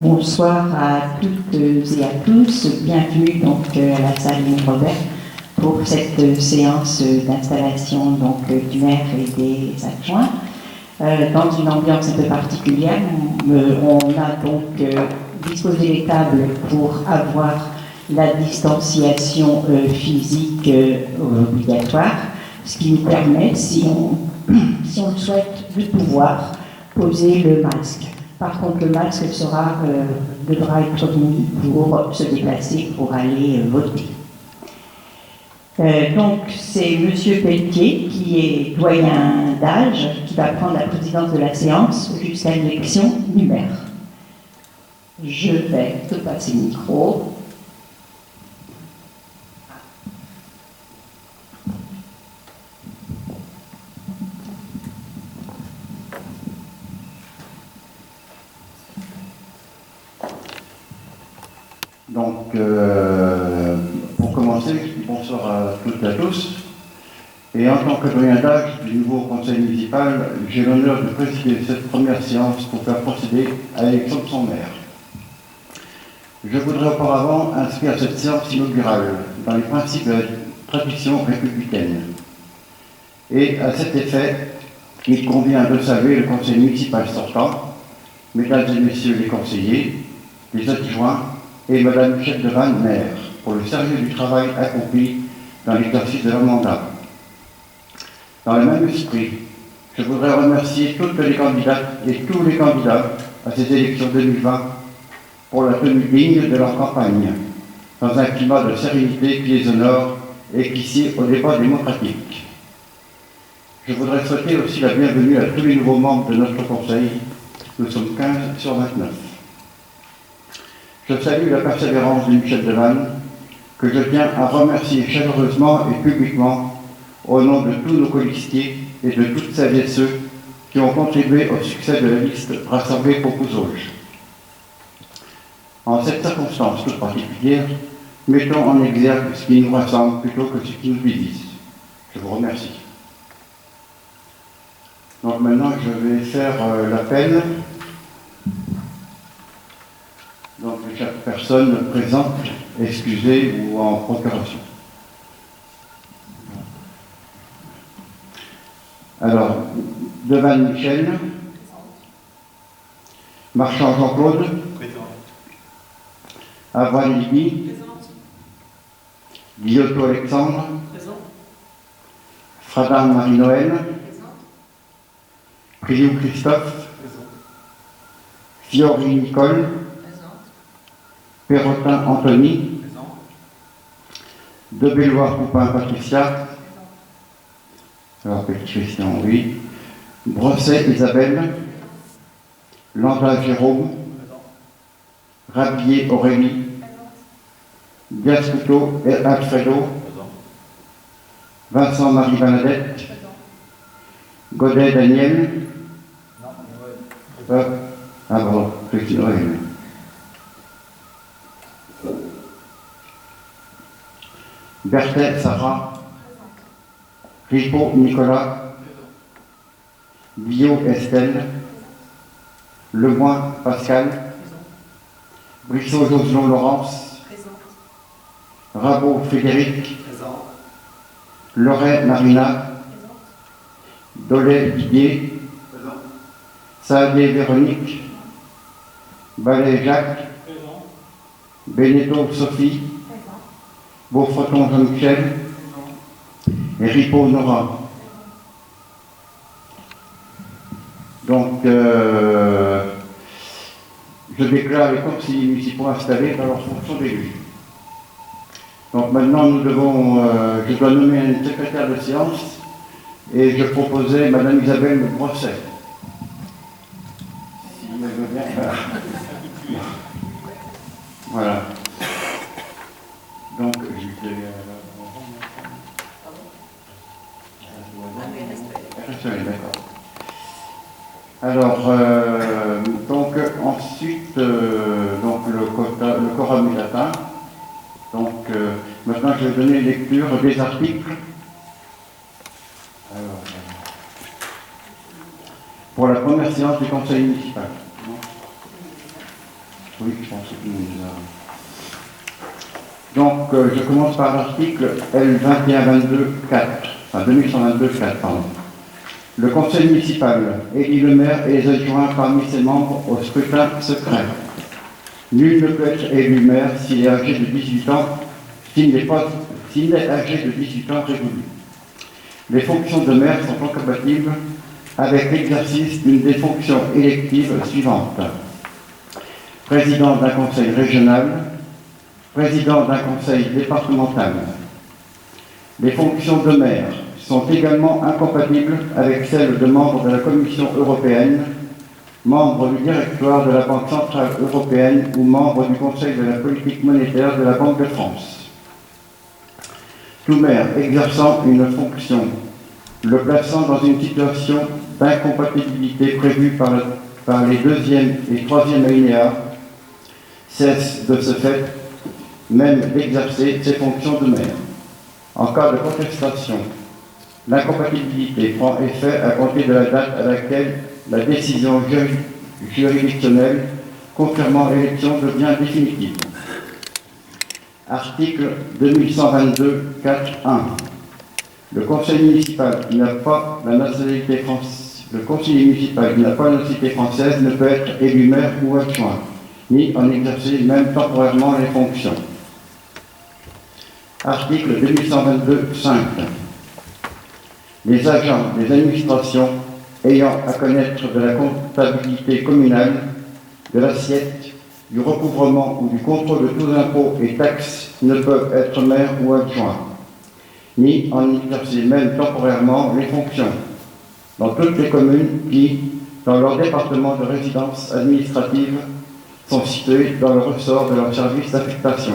Bonsoir à toutes et à tous. Bienvenue donc à la salle Robert pour cette séance d'installation du maire et des adjoints. Dans une ambiance un peu particulière, on a donc disposé les tables pour avoir la distanciation physique obligatoire, ce qui nous permet, si on le souhaite, de pouvoir poser le masque. Par contre, le masque devra être mis pour se déplacer pour aller voter. Donc, c'est M. Pelletier, qui est doyen d'âge, qui va prendre la présidence de la séance jusqu'à l'élection du maire. Je vais te passer le micro. Donc, pour commencer, bonsoir à toutes et à tous. Et en tant que doyen d'âge du nouveau conseil municipal, j'ai l'honneur de présider cette première séance pour faire procéder à l'élection de son maire. Je voudrais auparavant inscrire cette séance inaugurale dans les principes de la tradition républicaine. Et à cet effet, il convient de saluer le conseil municipal sortant, mesdames et messieurs les conseillers, les adjoints, et Mme Michèle Devanne, maire, pour le sérieux du travail accompli dans l'exercice de leur mandat. Dans le même esprit, je voudrais remercier toutes les candidates et tous les candidats à ces élections 2020 pour la tenue digne de leur campagne, dans un climat de sérénité qui les honore et qui sied au débat démocratique. Je voudrais souhaiter aussi la bienvenue à tous les nouveaux membres de notre conseil. Nous sommes 15 sur 29. Je salue la persévérance de Michèle Devanne, que je tiens à remercier chaleureusement et publiquement au nom de tous nos colistiers et de toutes celles et ceux qui ont contribué au succès de la liste rassemblée pour Pouzauges. En cette circonstance toute particulière, mettons en exergue ce qui nous rassemble plutôt que ce qui nous divise. Je vous remercie. Donc maintenant, je vais faire l'appel. Donc, chaque personne présente, excusée ou en procuration. Alors, Devanne Michel, Marchand Jean-Claude, Avoine Lydie, Guillotot Alexandre, Fradin Marie-Noël, Priou Christophe, Fiori Nicole, Perrotin Anthony, De Belloir Poupin Patricia, alors petit Christian, oui, Brosset Isabelle, Landa Jérôme, Rabier Aurélie, Diascuto et Alfredo, Vincent Marie Bernadette, Godet Daniel, Christine Aurélie. Berthet Sarah, Ripaud Nicolas, Bio Estelle, Lemoine Pascal, Brissot Joselon Laurence, Rabot Frédéric, Loret Marina, Dollet Didier, Saadé Véronique, Ballet Jacques, Beneteau Sophie, Beaufreton Jean-Michel et Ripaud Nora. Donc, je déclare les conseillers municipaux installés dans leur fonction d'élu. Donc maintenant, je dois nommer une secrétaire de séance et je proposais Mme Isabelle Brosset. Si elle veut bien. Voilà. Donc, d'accord. Alors, donc ensuite, donc le quorum est atteint. Donc, maintenant, je vais donner lecture des articles. Alors, pour la première séance du conseil municipal. Oui, je pense que tout le monde les a. Donc, je commence par l'article L2122-4, enfin 2122-4, pardon. Le conseil municipal élit le maire et les adjoints parmi ses membres au scrutin secret. Nul ne peut être élu maire s'il est âgé de 18 ans, s'il est âgé de 18 ans révolu. Les fonctions de maire sont incompatibles avec l'exercice d'une des fonctions électives suivantes. Président d'un conseil régional, président d'un conseil départemental. Les fonctions de maire sont également incompatibles avec celles de membre de la Commission européenne, membre du directoire de la Banque centrale européenne ou membre du Conseil de la politique monétaire de la Banque de France. Tout maire exerçant une fonction, le plaçant dans une situation d'incompatibilité prévue par les deuxième et troisième alinéas, cesse de ce fait même d'exercer ses fonctions de maire. En cas de contestation, l'incompatibilité prend effet à compter de la date à laquelle la décision juridictionnelle confirmant l'élection devient définitive. Article 2122-4.1. Le conseil municipal qui n'a pas la nationalité française, ne peut être élu maire ou adjoint, ni en exercer même temporairement les fonctions. Article 2122.5. Les agents des administrations ayant à connaître de la comptabilité communale, de l'assiette, du recouvrement ou du contrôle de tous impôts et taxes ne peuvent être maires ou adjoints, ni en exercer même temporairement les fonctions, dans toutes les communes qui, dans leur département de résidence administrative, sont situées dans le ressort de leur service d'affectation.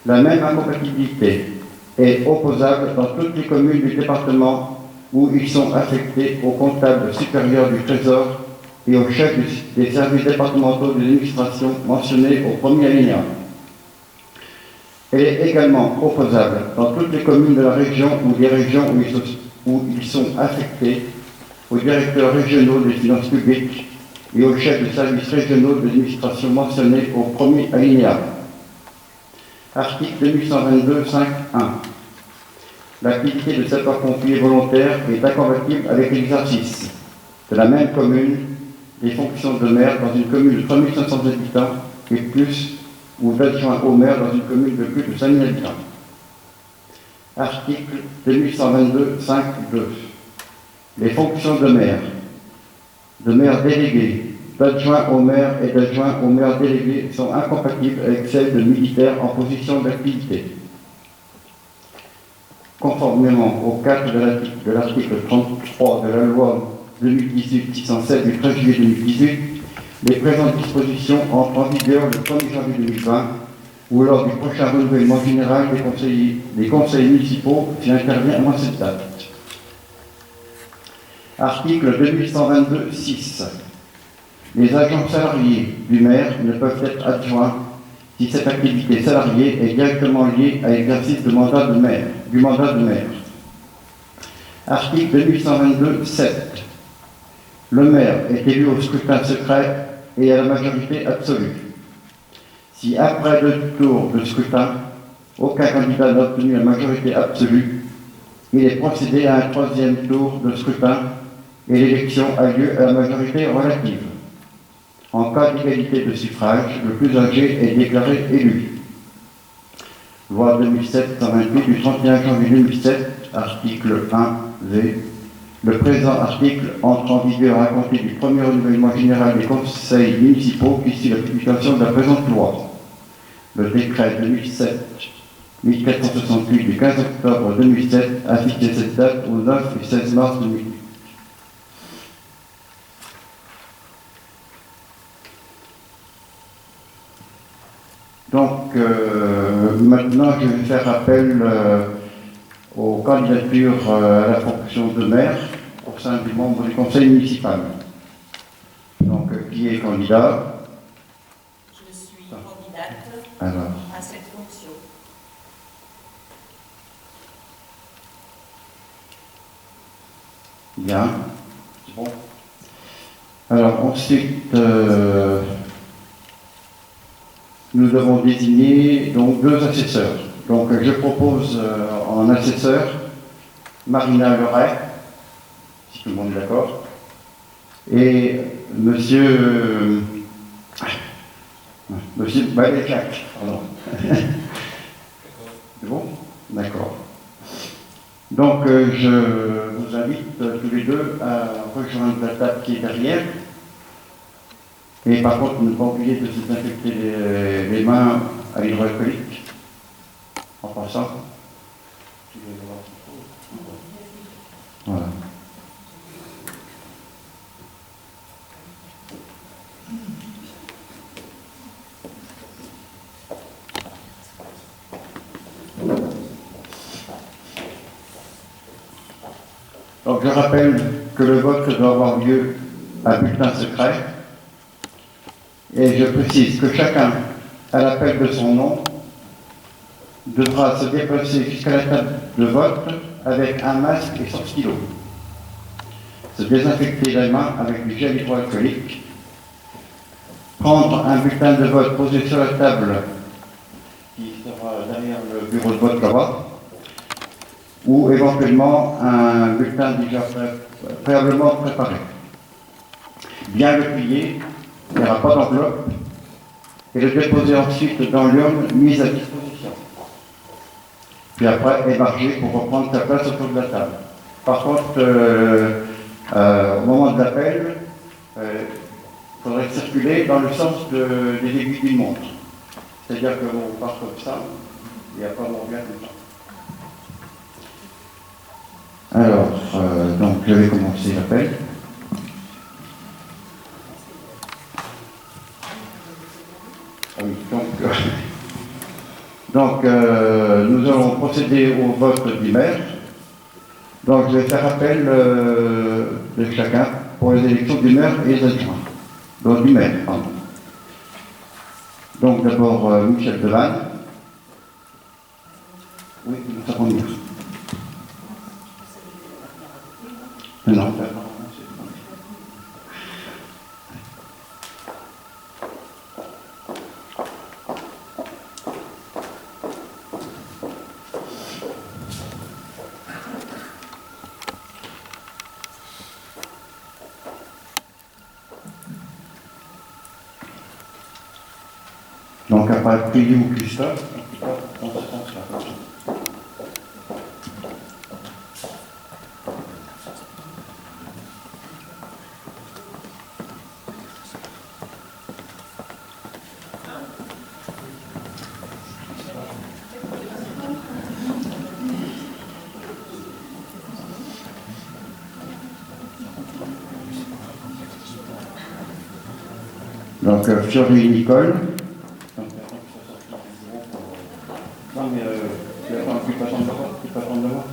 La même incompatibilité est opposable dans toutes les communes du département où ils sont affectés au comptable supérieur du Trésor et au chef des services départementaux de l'administration mentionnés au premier alinéa. Elle est également opposable dans toutes les communes de la région ou des régions où ils sont affectés aux directeurs régionaux des finances publiques et aux chefs de services régionaux de l'administration mentionnés au premier alinéa. Article 2122.5.1. L'activité de sapeur-pompier volontaire est incompatible avec l'exercice de la même commune des fonctions de maire dans une commune de 3500 habitants et plus, ou d'adjoint au maire dans une commune de plus de 5000 habitants. Article 2122.5.2. Les fonctions de maire délégué, d'adjoint au maire et d'adjoint au maire délégué sont incompatibles avec celles de militaires en position d'activité. Conformément au cadre de l'article 33 de la loi 2018-607 du 13 juillet 2018, les présentes dispositions entrent en vigueur le 1er janvier 2020 ou lors du prochain renouvellement général des conseils municipaux qui intervient avant cette date. Article 2122.6. Les agents salariés du maire ne peuvent être adjoints si cette activité salariée est directement liée à l'exercice du mandat de maire. Article 2122.7. Le maire est élu au scrutin secret et à la majorité absolue. Si après 2 tours de scrutin, aucun candidat n'a obtenu la majorité absolue, il est procédé à un 3e tour de scrutin et l'élection a lieu à la majorité relative. En cas d'égalité de suffrage, le plus âgé est déclaré élu. Loi 2007-128 du 31 janvier 2007, article 1V. Le présent article entre en vigueur à compter du premier renouvellement général des conseils municipaux qui suit la publication de la présente loi. Le décret 2007-1468 du 15 octobre 2007 a fixé cette date au 9 et 16 mars 2008. Donc, maintenant, je vais faire appel aux candidatures à la fonction de maire au sein du membre du conseil municipal. Donc, qui est candidat? Je suis candidate Alors. à cette fonction. Bien. C'est bon. Alors, ensuite, nous devons désigner donc 2 assesseurs. Donc je propose en assesseur Marina Leray, si tout le monde est d'accord, et Monsieur Balécac, pardon. C'est bon? D'accord. Donc je vous invite tous les deux à rejoindre la table qui est derrière. Et par contre, ne pas oublier de se désinfecter les mains à l'hydroalcoolique en passant. Voilà. Donc je rappelle que le vote doit avoir lieu à bulletin secret. Et je précise que chacun, à l'appel de son nom, devra se déplacer jusqu'à la table de vote avec un masque et son stylo. Se désinfecter les mains avec du gel hydroalcoolique. Prendre un bulletin de vote posé sur la table qui sera derrière le bureau de vote là-bas. Ou éventuellement un bulletin déjà préalablement préparé. Bien le plier, il n'y aura pas d'enveloppe, et le déposer ensuite dans l'urne mise à disposition. Puis après, émarger pour reprendre sa place autour de la table. Par contre, au moment de l'appel, il faudrait circuler dans le sens des aiguilles d'une montre. C'est-à-dire qu'on part comme ça, et après on revient comme ça. Alors, donc je vais commencer l'appel. Ah oui, donc nous allons procéder au vote du maire. Donc je vais faire appel de chacun pour les élections du maire et des adjoints. Donc du maire, pardon. Donc d'abord Michel Devanne. Oui, nous savons dire. Non, donc après Priou ou Christophe, on se pense là. Donc Fiori Nicole. Non mais tu attends, tu peux attendre de moi.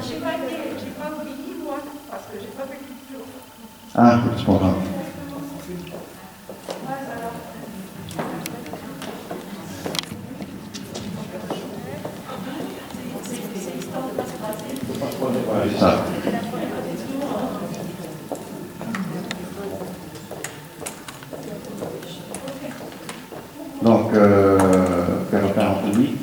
J'ai pas oublié, moi, parce que j'ai pas fait de jour. Ah, c'est pas grave. C'est ça. Donc, Perrotin Anthony.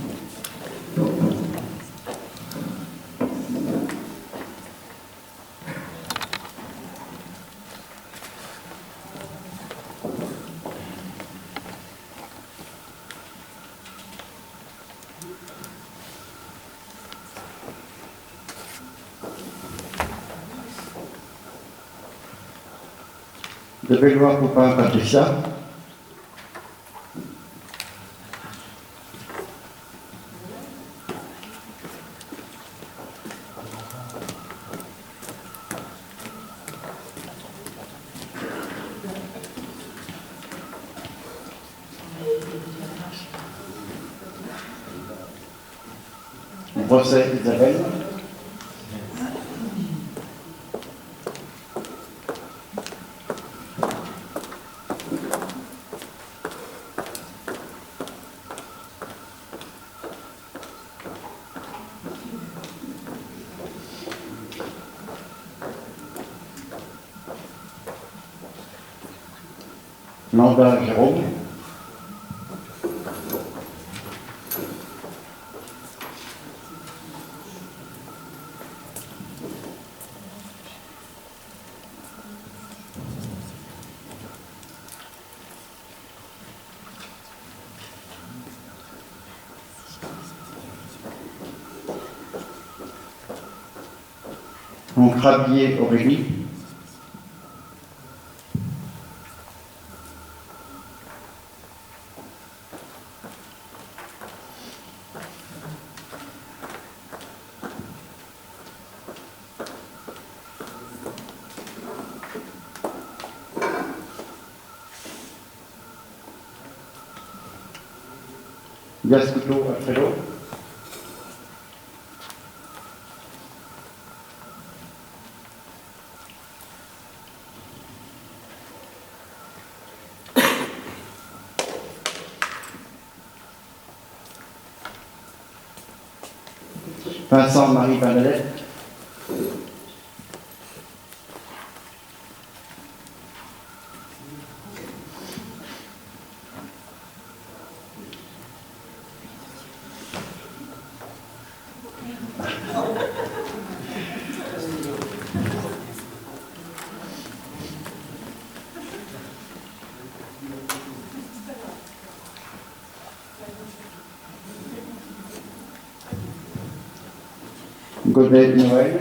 De Bellois Poupin Patricia. Brosset Isabelle. Nanda Jérôme. Donc Rabier Aurélie. Gascuto Alfredo. Vincent Marie Bernadette. Godet Noël.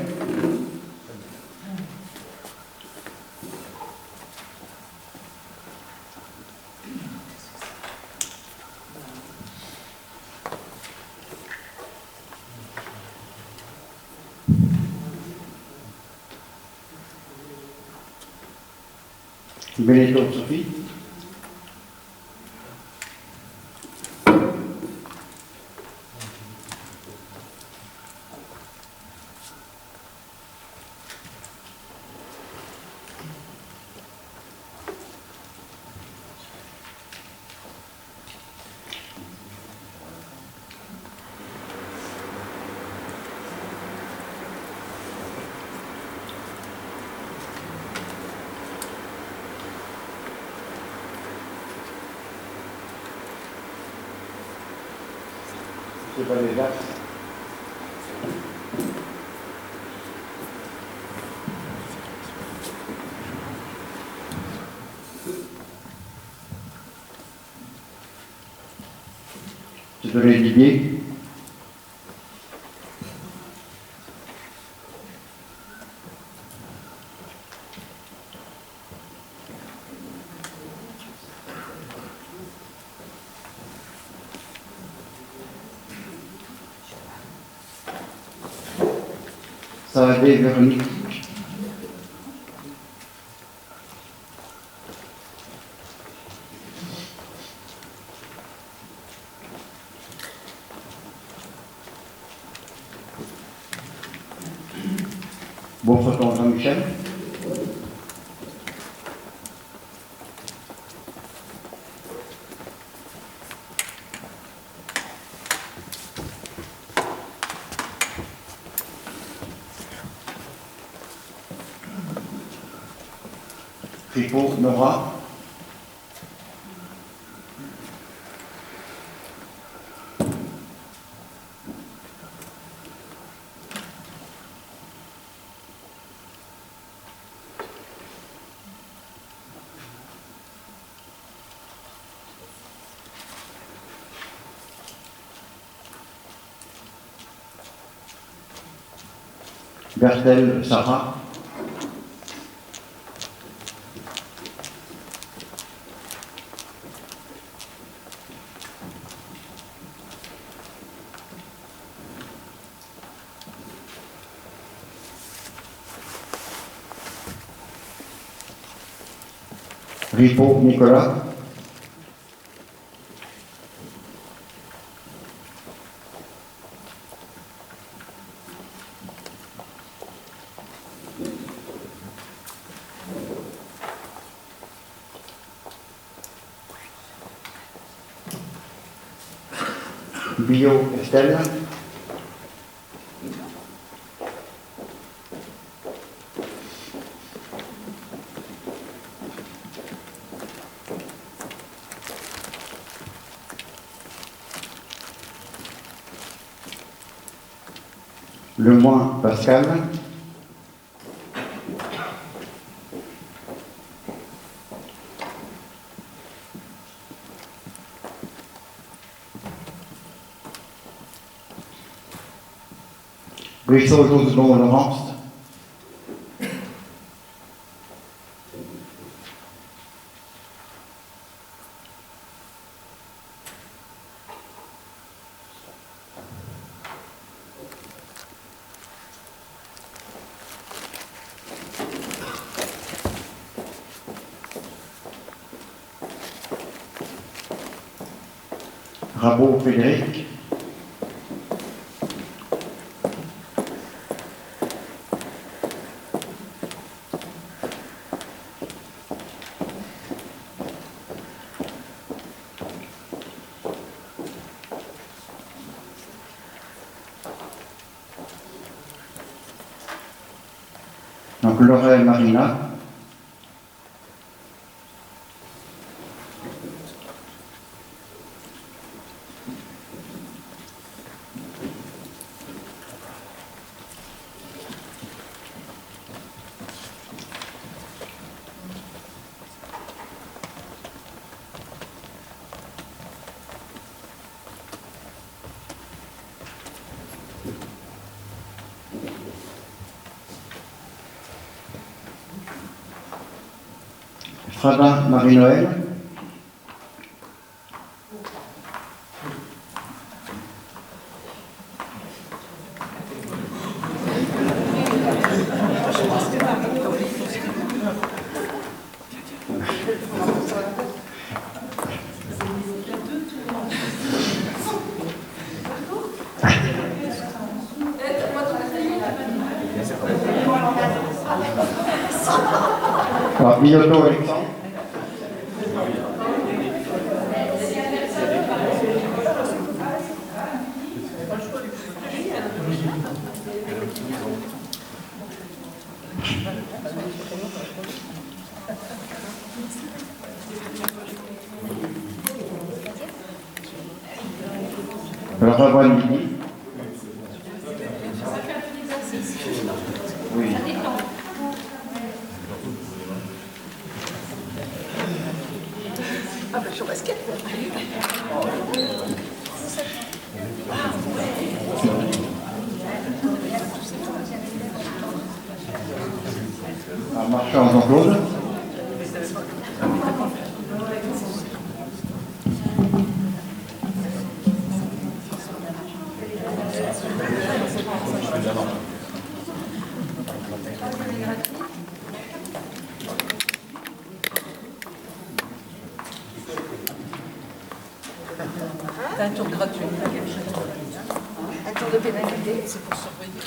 Benedetto Sophie. C'est pas les dates. C'est de Didier. Saadé Véronique. Bonfreton Jean-Michel. Tripot Nora. Bertel Sarah. Ripaud Nicolas. Bio Estelle. Lemoine Pascal. Brissot Joselon Laurence. Rabot Frédéric. Donc Laurel Marina. Fradin Marie-Noël. Biotto Alexandre. Revoir Lydie. Oui. Ah ben je suis au basket. Marchand Jean-Claude. T'as un tour gratuit. Un tour de pénalité. C'est pour surveiller.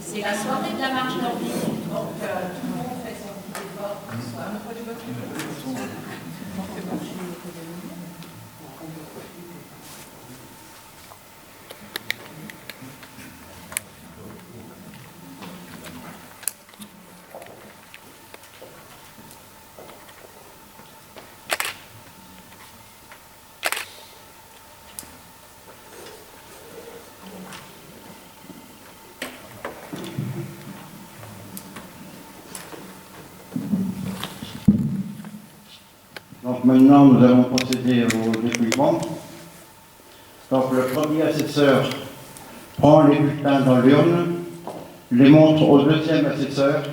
C'est la soirée de la marche nordique, donc tout le monde fait son petit effort ce soir. Donc maintenant, nous allons procéder au dépouillement. Donc le premier assesseur prend les bulletins dans l'urne, les montre au deuxième assesseur,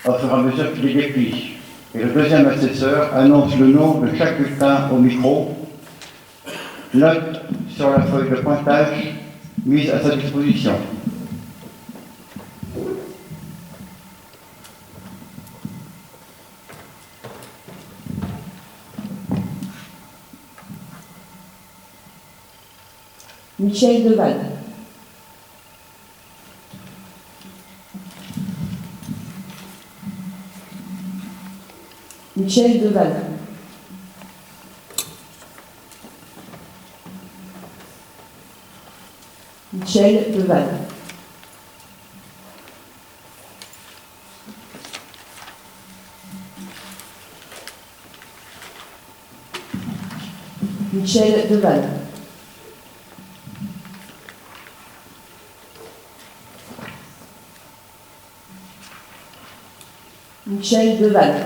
au fur et à mesure qu'il les déplie. Et le deuxième assesseur annonce le nom de chaque bulletin au micro, note sur la feuille de pointage mise à sa disposition. Michel Deval. Michel Deval. Michel Deval. Michel Deval. Michel Deval.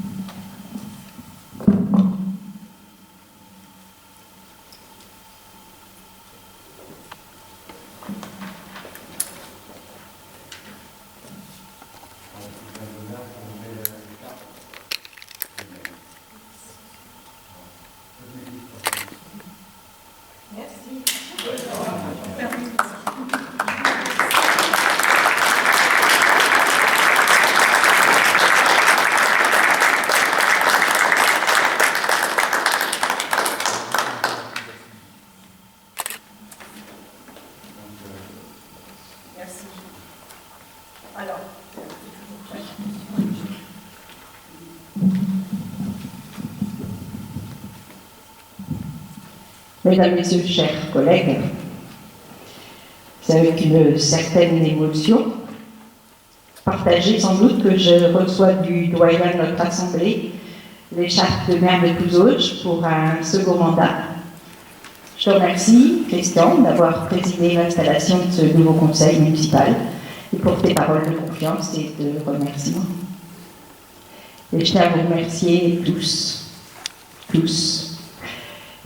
Alors, Mesdames, Messieurs, chers collègues, c'est avec une certaine émotion, partagée sans doute, que je reçois du doyen de notre Assemblée l'écharpe de maire de Couzauges pour un second mandat. Je te remercie, Christian, d'avoir présidé l'installation de ce nouveau conseil municipal et pour tes paroles de confiance et de remerciement. Et je tiens à vous remercier tous,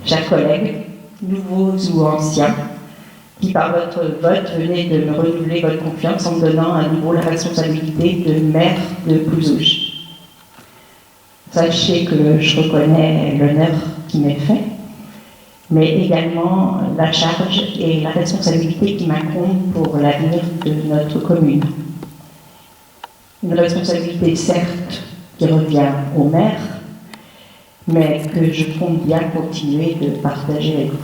chers collègues, nouveaux ou anciens, qui par votre vote venez de me renouveler votre confiance en me donnant à nouveau la responsabilité de maire de Couzauges. Sachez que je reconnais l'honneur qui m'est fait, mais également la charge et la responsabilité qui m'incombent pour l'avenir de notre commune. Une responsabilité certes qui revient au maire, mais que je compte bien continuer de partager avec vous.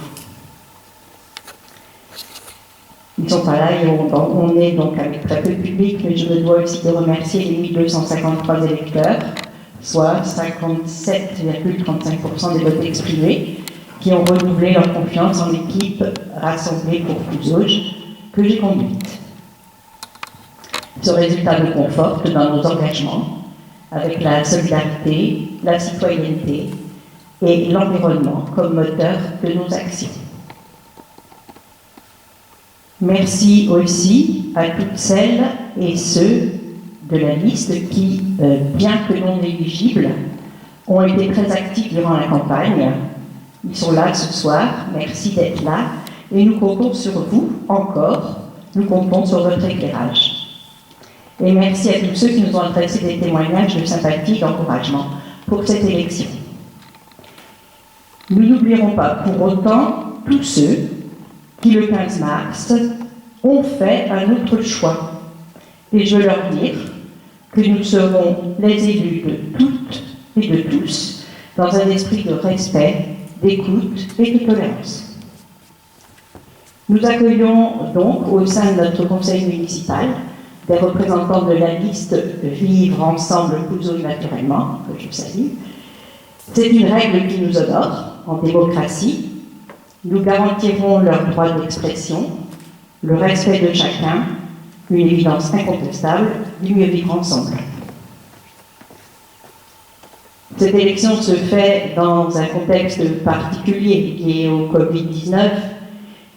Ils ne sont pas là et on est donc avec très peu de public, mais je me dois aussi de remercier les 1253 électeurs, soit 57,35% des votes exprimés, qui ont renouvelé leur confiance en l'équipe rassemblée pour Couzauges que j'ai conduite. Ce résultat nous conforte dans nos engagements avec la solidarité, la citoyenneté et l'environnement comme moteur de nos actions. Merci aussi à toutes celles et ceux de la liste qui, bien que non éligibles, ont été très actifs durant la campagne. Ils sont là ce soir, merci d'être là, et nous comptons sur vous encore, nous comptons sur votre éclairage. Et merci à tous ceux qui nous ont adressé des témoignages de sympathie et d'encouragement pour cette élection. Nous n'oublierons pas pour autant tous ceux qui, le 15 mars, ont fait un autre choix. Et je veux leur dire que nous serons les élus de toutes et de tous dans un esprit de respect, d'écoute et de tolérance. Nous accueillons donc au sein de notre conseil municipal des représentants de la liste Vivre ensemble Couzauges naturellement, que je salue. C'est une règle qui nous honore en démocratie. Nous garantirons leur droit d'expression, le respect de chacun, une évidence incontestable du mieux vivre ensemble. Cette élection se fait dans un contexte particulier lié au Covid-19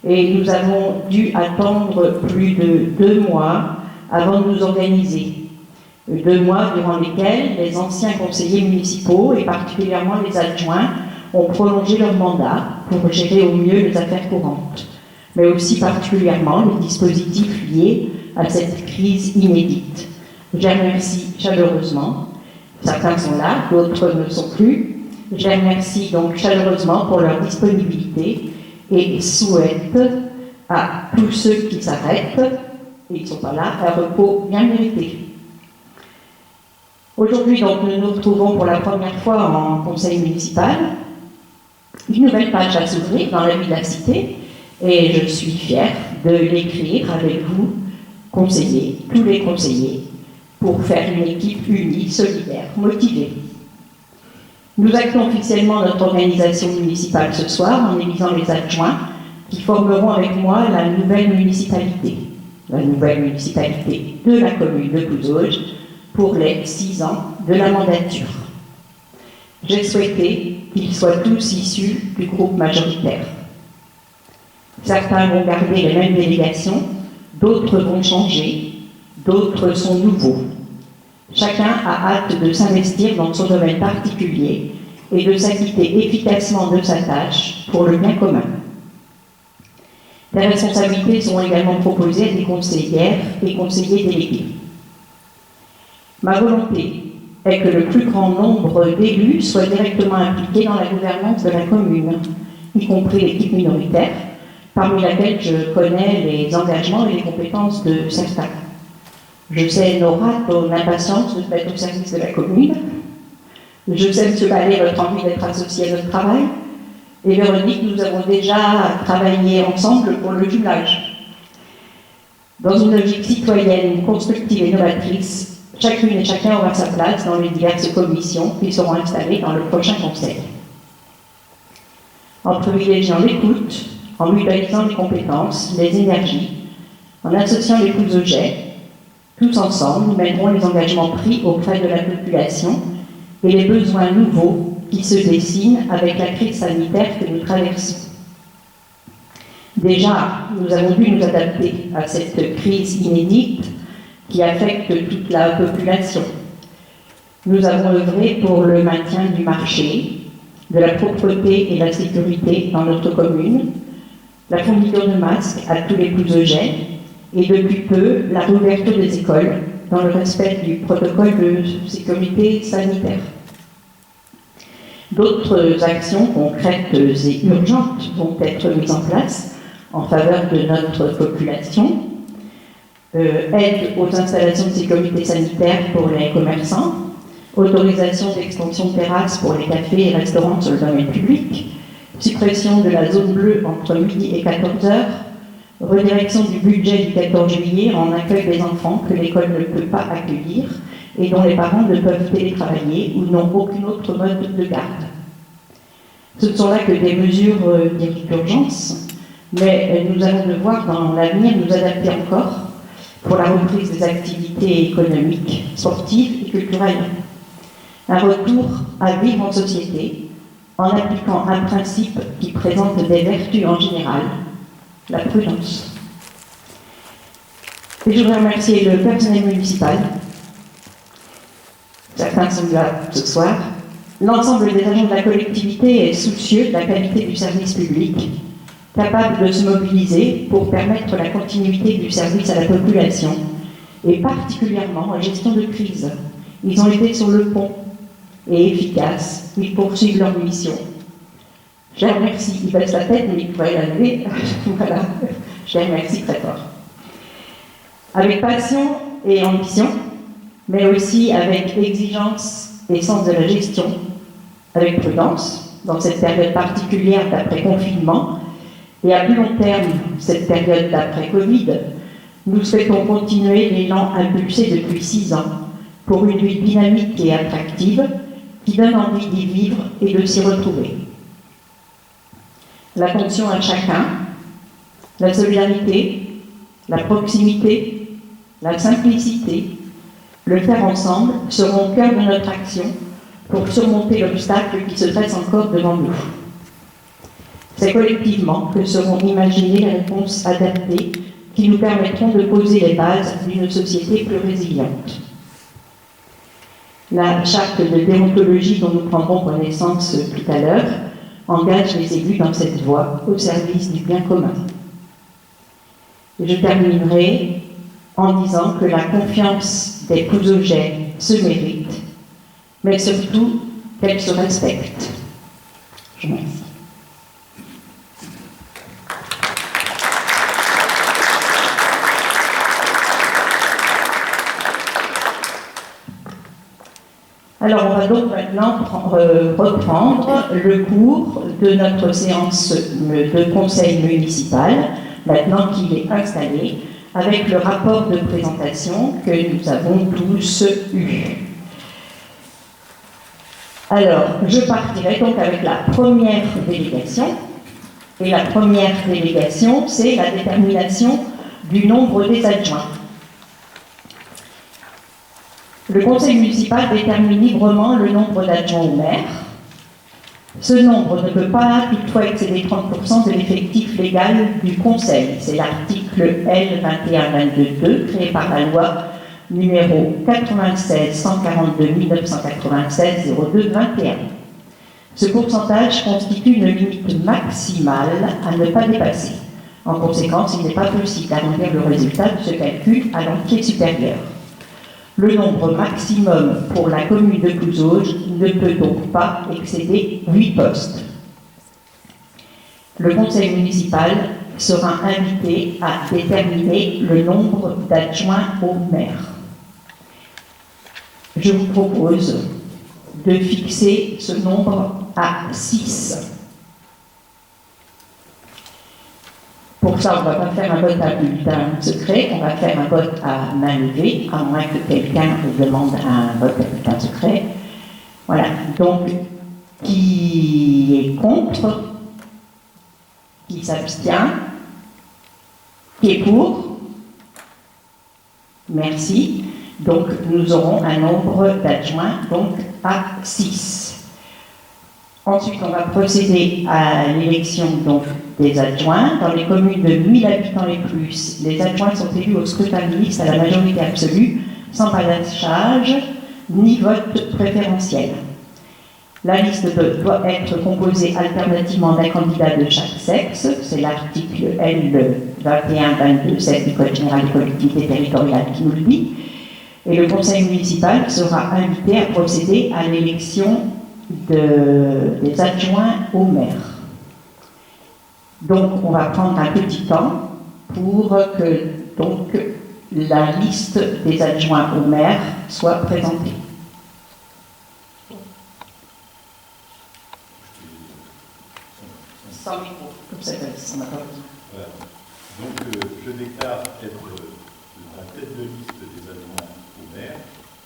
et nous avons dû attendre plus de 2 mois avant de nous organiser. 2 mois durant lesquels les anciens conseillers municipaux et particulièrement les adjoints ont prolongé leur mandat pour gérer au mieux les affaires courantes, mais aussi particulièrement les dispositifs liés à cette crise inédite. Je les remercie chaleureusement. Certains sont là, d'autres ne sont plus. Je les remercie donc chaleureusement pour leur disponibilité et souhaite à tous ceux qui s'arrêtent, et ils ne sont pas là, un repos bien mérité. Aujourd'hui, donc, nous nous retrouvons pour la première fois en conseil municipal. Une nouvelle page à s'ouvrir dans la vie de la cité, et je suis fière de l'écrire avec vous, conseillers, tous les conseillers, pour faire une équipe unie, solidaire, motivée. Nous actons officiellement notre organisation municipale ce soir en élisant les adjoints qui formeront avec moi la nouvelle municipalité de la commune de Couzauges pour les 6 ans de la mandature. J'ai souhaité qu'ils soient tous issus du groupe majoritaire. Certains vont garder les mêmes délégations, d'autres vont changer, d'autres sont nouveaux. Chacun a hâte de s'investir dans son domaine particulier et de s'acquitter efficacement de sa tâche pour le bien commun. Les responsabilités sont également proposées à des conseillères et conseillers délégués. Ma volonté est que le plus grand nombre d'élus soient directement impliqués dans la gouvernance de la commune, y compris l'équipe minoritaire, parmi laquelle je connais les engagements et les compétences de certains. Je sais, Nora, ton impatience de te mettre au service de la commune. Je sais, M. Ballet, votre envie d'être associé à notre travail. Et Véronique, nous avons déjà travaillé ensemble pour le jumelage. Dans une logique citoyenne, constructive et novatrice, chacune et chacun aura sa place dans les diverses commissions qui seront installées dans le prochain Conseil. En privilégiant l'écoute, en mutualisant les compétences, les énergies, en associant les coups au jet, tous ensemble, nous mènerons les engagements pris auprès de la population et les besoins nouveaux qui se dessinent avec la crise sanitaire que nous traversons. Déjà, nous avons dû nous adapter à cette crise inédite qui affecte toute la population. Nous avons œuvré pour le maintien du marché, de la propreté et de la sécurité dans notre commune, la fourniture de masques à tous les coups de jet et depuis peu la réouverture des écoles dans le respect du protocole de sécurité sanitaire. D'autres actions concrètes et urgentes vont être mises en place en faveur de notre population. Aide aux installations de sécurité sanitaire pour les commerçants, autorisation d'extension de terrasses pour les cafés et restaurants sur le domaine public, suppression de la zone bleue entre midi et 14 heures, redirection du budget du 14 juillet en accueil des enfants que l'école ne peut pas accueillir et dont les parents ne peuvent télétravailler ou n'ont aucun autre mode de garde. Ce ne sont là que des mesures d'urgence, mais nous allons devoir dans l'avenir nous adapter encore pour la reprise des activités économiques, sportives et culturelles. Un retour à vivre en société en appliquant un principe qui présente des vertus en général, la prudence. Et je voudrais remercier le personnel municipal, certains sont là ce soir, l'ensemble des agents de la collectivité est soucieux de la qualité du service public, capable de se mobiliser pour permettre la continuité du service à la population, et particulièrement en gestion de crise. Ils ont été sur le pont et efficaces, ils poursuivent leur mission. Je les remercie, ils baissent la tête, mais ils pourraient la lever. Voilà, je les remercie très fort. Avec passion et ambition, mais aussi avec exigence et sens de la gestion, avec prudence, dans cette période particulière d'après-confinement, et à plus long terme, cette période d'après-Covid, nous souhaitons continuer l'élan impulsé depuis 6 ans pour une vie dynamique et attractive qui donne envie d'y vivre et de s'y retrouver. La fonction à chacun, la solidarité, la proximité, la simplicité, le faire ensemble seront au cœur de notre action pour surmonter l'obstacle qui se dresse encore devant nous. C'est collectivement que seront imaginées les réponses adaptées qui nous permettront de poser les bases d'une société plus résiliente. La charte de déontologie dont nous prendrons connaissance tout à l'heure engage les élus dans cette voie au service du bien commun. Et je terminerai en disant que la confiance des Cousogais se mérite, mais surtout qu'elle se respecte. Je vous remercie. Alors, on va donc maintenant reprendre le cours de notre séance de conseil municipal, maintenant qu'il est installé, avec le rapport de présentation que nous avons tous eu. Alors, je partirai donc avec la première délégation. Et la première délégation, c'est la détermination du nombre des adjoints. Le conseil municipal détermine librement le nombre d'adjoints au maire. Ce nombre ne peut pas toutefois excéder 30% de l'effectif légal du conseil. C'est l'article L2122.2 créé par la loi numéro 96-142-1996-02-21. Ce pourcentage constitue une limite maximale à ne pas dépasser. En conséquence, il n'est pas possible d'arrondir le résultat de ce calcul à l'entier supérieur. Le nombre maximum pour la commune de Couzauges ne peut donc pas excéder 8 postes. Le conseil municipal sera invité à déterminer le nombre d'adjoints au maire. Je vous propose de fixer ce nombre à 6. Pour ça, on ne va pas faire un vote à bulletin secret, on va faire un vote à main levée, à moins que quelqu'un demande un vote à bulletin secret. Voilà, donc qui est contre, qui s'abstient, qui est pour. Merci. Donc nous aurons un nombre d'adjoints donc à 6. Ensuite, on va procéder à l'élection donc des adjoints. Dans les communes de 1000 habitants et plus, les adjoints sont élus au scrutin de liste à la majorité absolue, sans panachage ni vote préférentiel. La liste doit être composée alternativement d'un candidat de chaque sexe, c'est l'article L 21-22-7 du Code général des collectivités territoriales qui nous le dit, et le conseil municipal sera invité à procéder à l'élection des adjoints au maire. Donc on va prendre un petit temps pour que donc, la liste des adjoints au maire soit présentée. Sans micro, comme ça, on n'a pas besoin. Voilà. Donc, je déclare être la tête de liste des adjoints au maire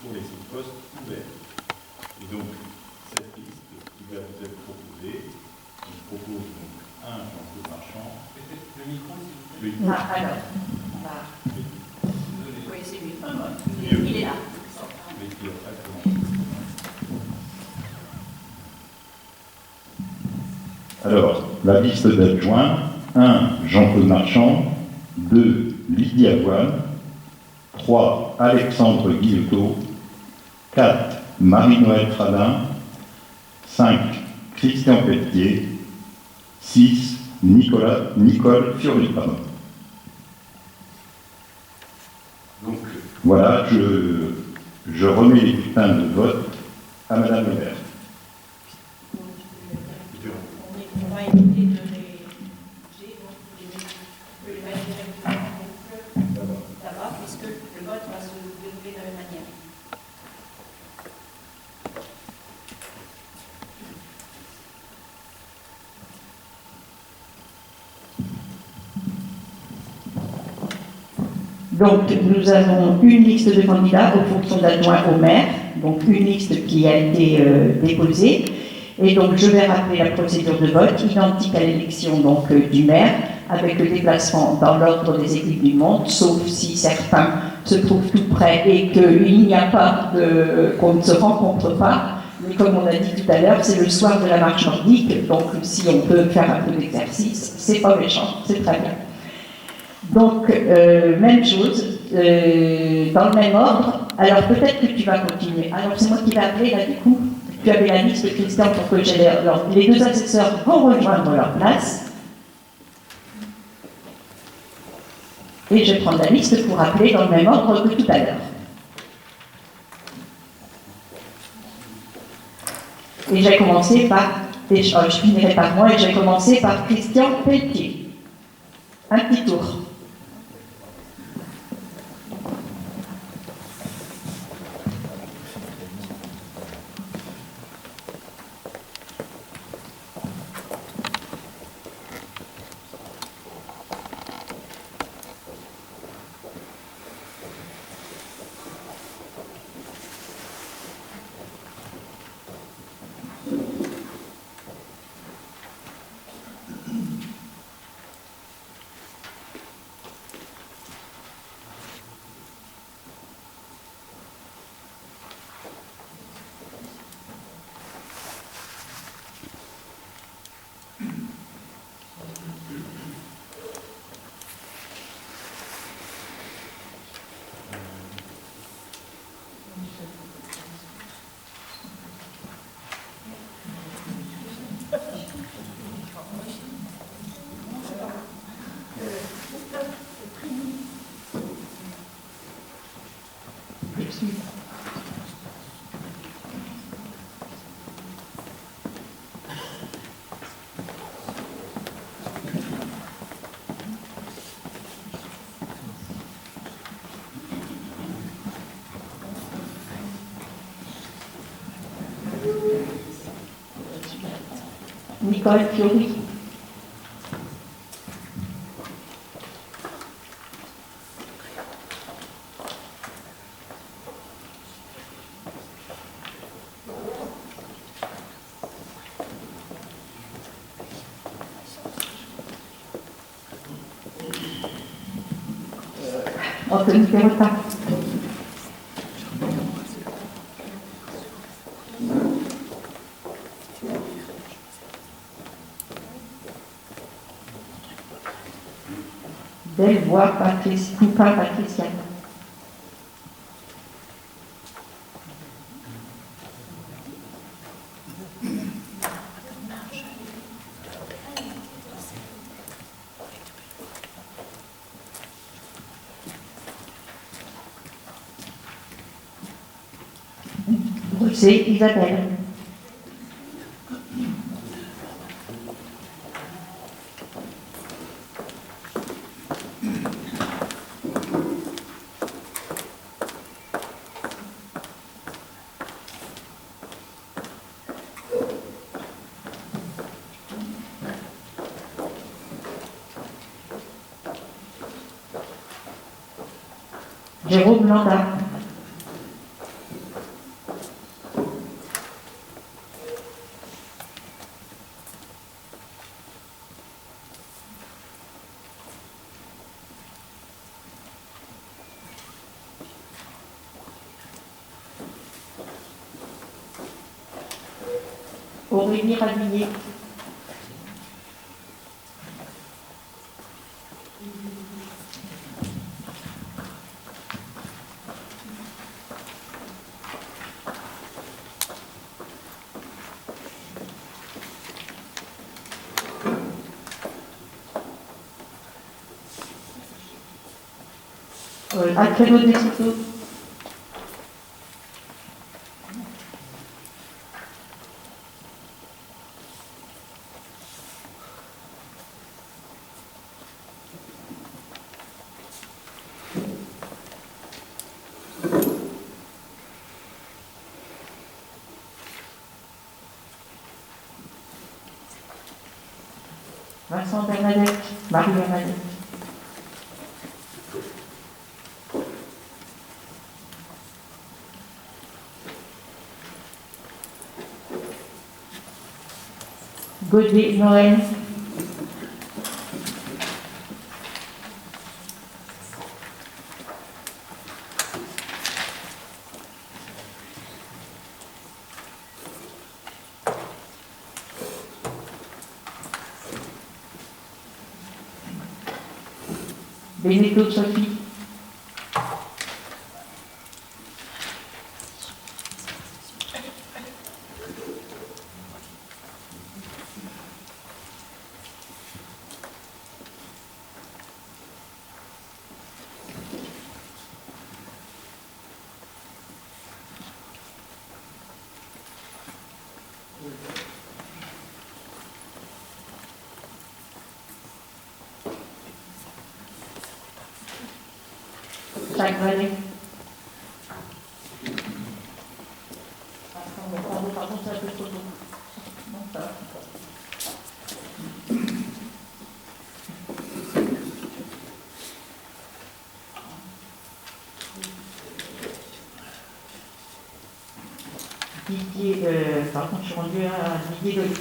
pour les 6 postes ouverts. Et donc, cette liste qui va vous être proposée, on propose donc un Jean-Claude Marchand. Le micro, s'il vous plaît. Ah, alors, on va... Oui, c'est mieux. Il est là. Mais qui a pas commencé. Alors, la liste d'adjoints, 1. Jean-Claude Marchand, 2. Lydie Avoine, 3. Alexandre Guillotot, 4. Marie-Noël Fradin, 5. Christian Pelletier, 6. Nicole Fiori. Donc, voilà, je remets les bulletins de vote à Madame le maire. On va éviter de les mettre directement là-bas, puisque le vote va se dérouler de la même manière. Donc, nous avons une liste de candidats aux fonctions d'adjoint au maire, donc une liste qui a été déposée. Et donc, je vais rappeler la procédure de vote, identique à l'élection donc, du maire, avec le déplacement dans l'ordre des équipes du monde, sauf si certains se trouvent tout près et qu'il n'y a pas qu'on ne se rencontre pas. Mais comme on a dit tout à l'heure, c'est le soir de la marche nordique, donc si on peut faire un peu d'exercice, c'est pas méchant, c'est très bien. Donc, même chose, dans le même ordre. Alors, peut-être que tu vas continuer. Alors, c'est moi qui vais appeler, là, du coup. Tu avais la liste, Christian, pour que j'ai les 2 assesseurs vont rejoindre leur place. Et je vais prendre la liste pour appeler dans le même ordre que tout à l'heure. Et j'ai commencé par, je finirai par moi, et j'ai commencé par Christian Pelletier. Un petit tour. Nicole Fiori. Anthony Perrotin. Delvoye Coupin Patricia. Rosé Isabelle. Jérôme Landa. Aurélie Ravillier. Alfredo De Soto. Vincent Bernadette, Marie Bernadette. Godet Noël. Benedetto Sophie. Jacques Vallée. Pardon, c'est un peu trop tôt. Non, ça va. Par contre, je suis rendue à Didier Loli.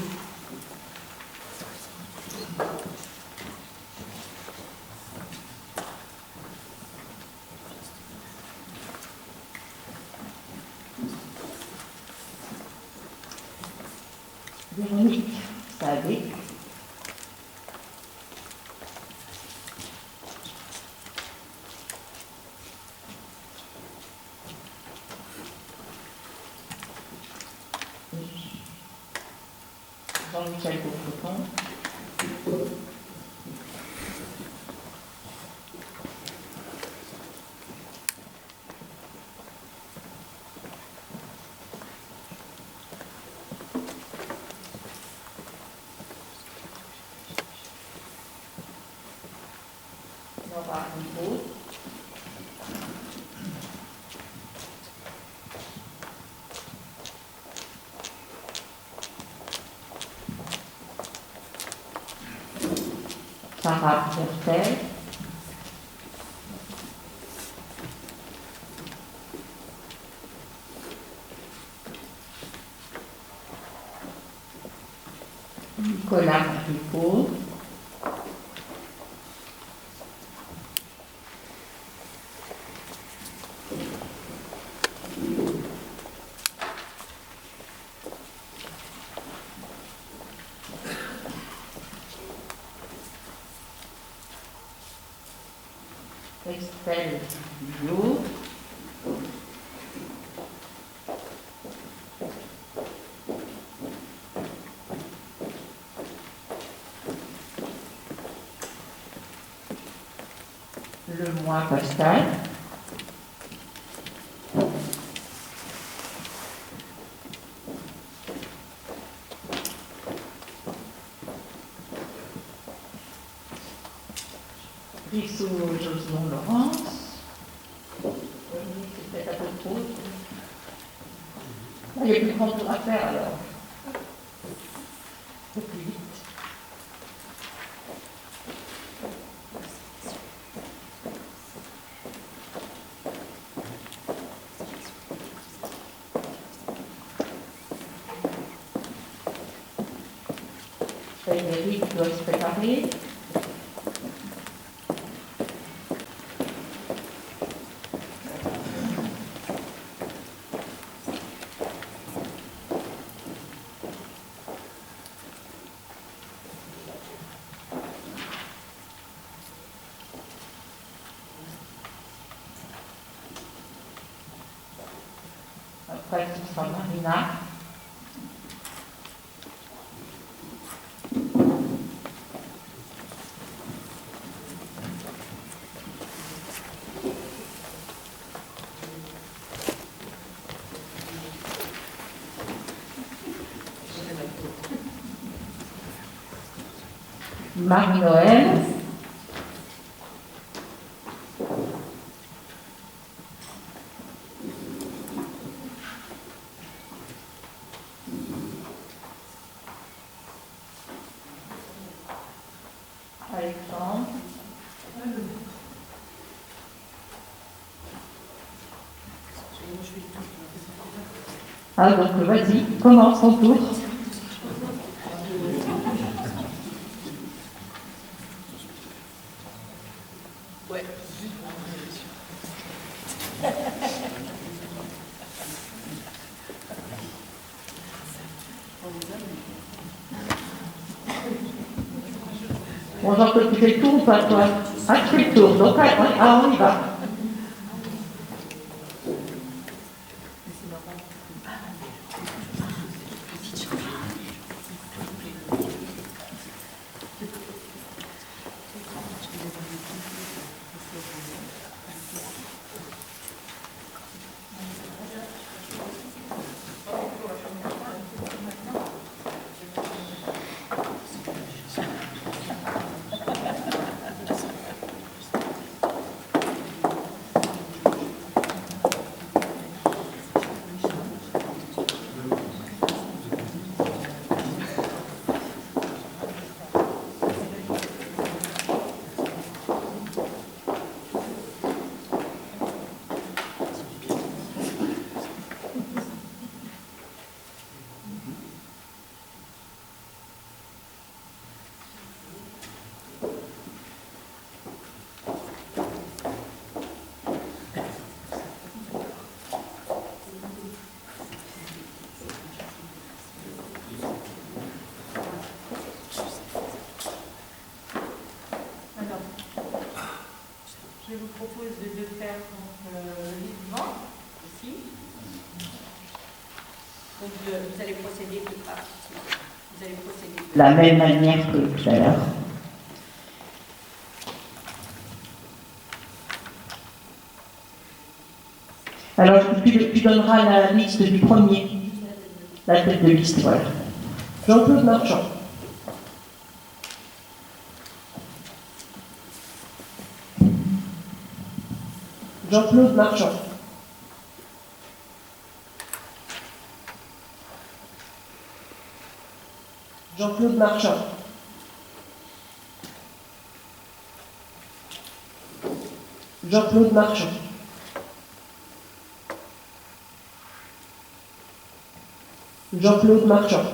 Véronique Savé. Jean-Michel Courcoton. Laura Hippo. Sarah Bertel. Nicolas Hippo. mortelle du jour. Le mois pascal. Brissot, Jocelyn, Laurence. C'est peut-être un peu trop. Là, il y a plus grand tour à faire alors. Au plus vite. Frédéric doit se préparer. Après, ce sera Marina. Marie-Noël. Alexandre. Ah, donc vas-y, commence ton tour. Ouais. Bon, Jean-Claude, tu fais le tour ou pas, toi? Ah, tu fais le tour, donc on y va. Je vous propose de faire le vivant ici. Donc vous allez procéder De la même manière que tout à l'heure. Alors, tu donneras la liste du premier, la tête de liste, voilà. Jean-Claude Marchand. Jean-Claude Marchand. Jean-Claude Marchand. Jean-Claude Marchand. Jean-Claude Marchand.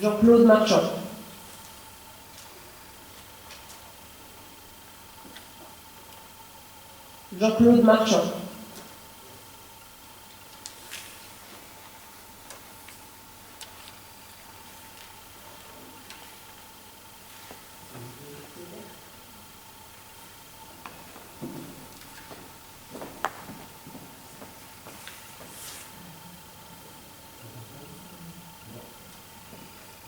Jean-Claude Marchand. Jean-Claude Marchand.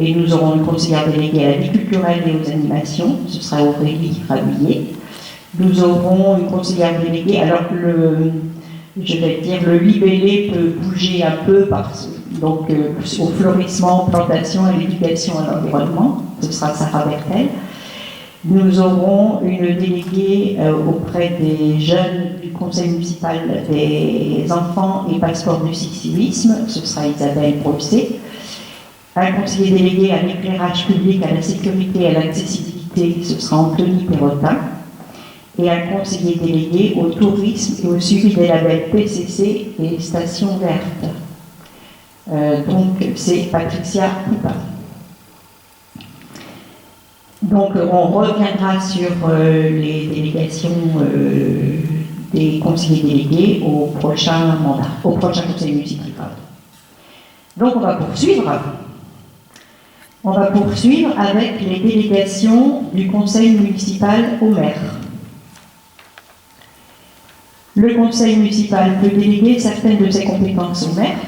Et nous aurons une conseillère déléguée à la vie culturelle et aux animations, ce sera Aurélie Rabuillet. Nous aurons une conseillère déléguée, alors je vais dire, le libellé peut bouger un peu donc au florissement, plantation et l'éducation à l'environnement, ce sera Sarah Bertel. Nous aurons une déléguée auprès des jeunes du conseil municipal des enfants et passeport du civisme, ce sera Isabelle Brosset. Un conseiller délégué à l'éclairage public, à la sécurité et à l'accessibilité, ce sera Anthony Perrotin. Et un conseiller délégué au tourisme et au suivi des labels PCC et stations vertes. Donc c'est Patricia Poupin. Donc on reviendra sur les délégations des conseillers délégués au prochain mandat, au prochain conseil municipal. Donc on va poursuivre. On va poursuivre avec les délégations du conseil municipal au maire. Le conseil municipal peut déléguer certaines de ses compétences au maire.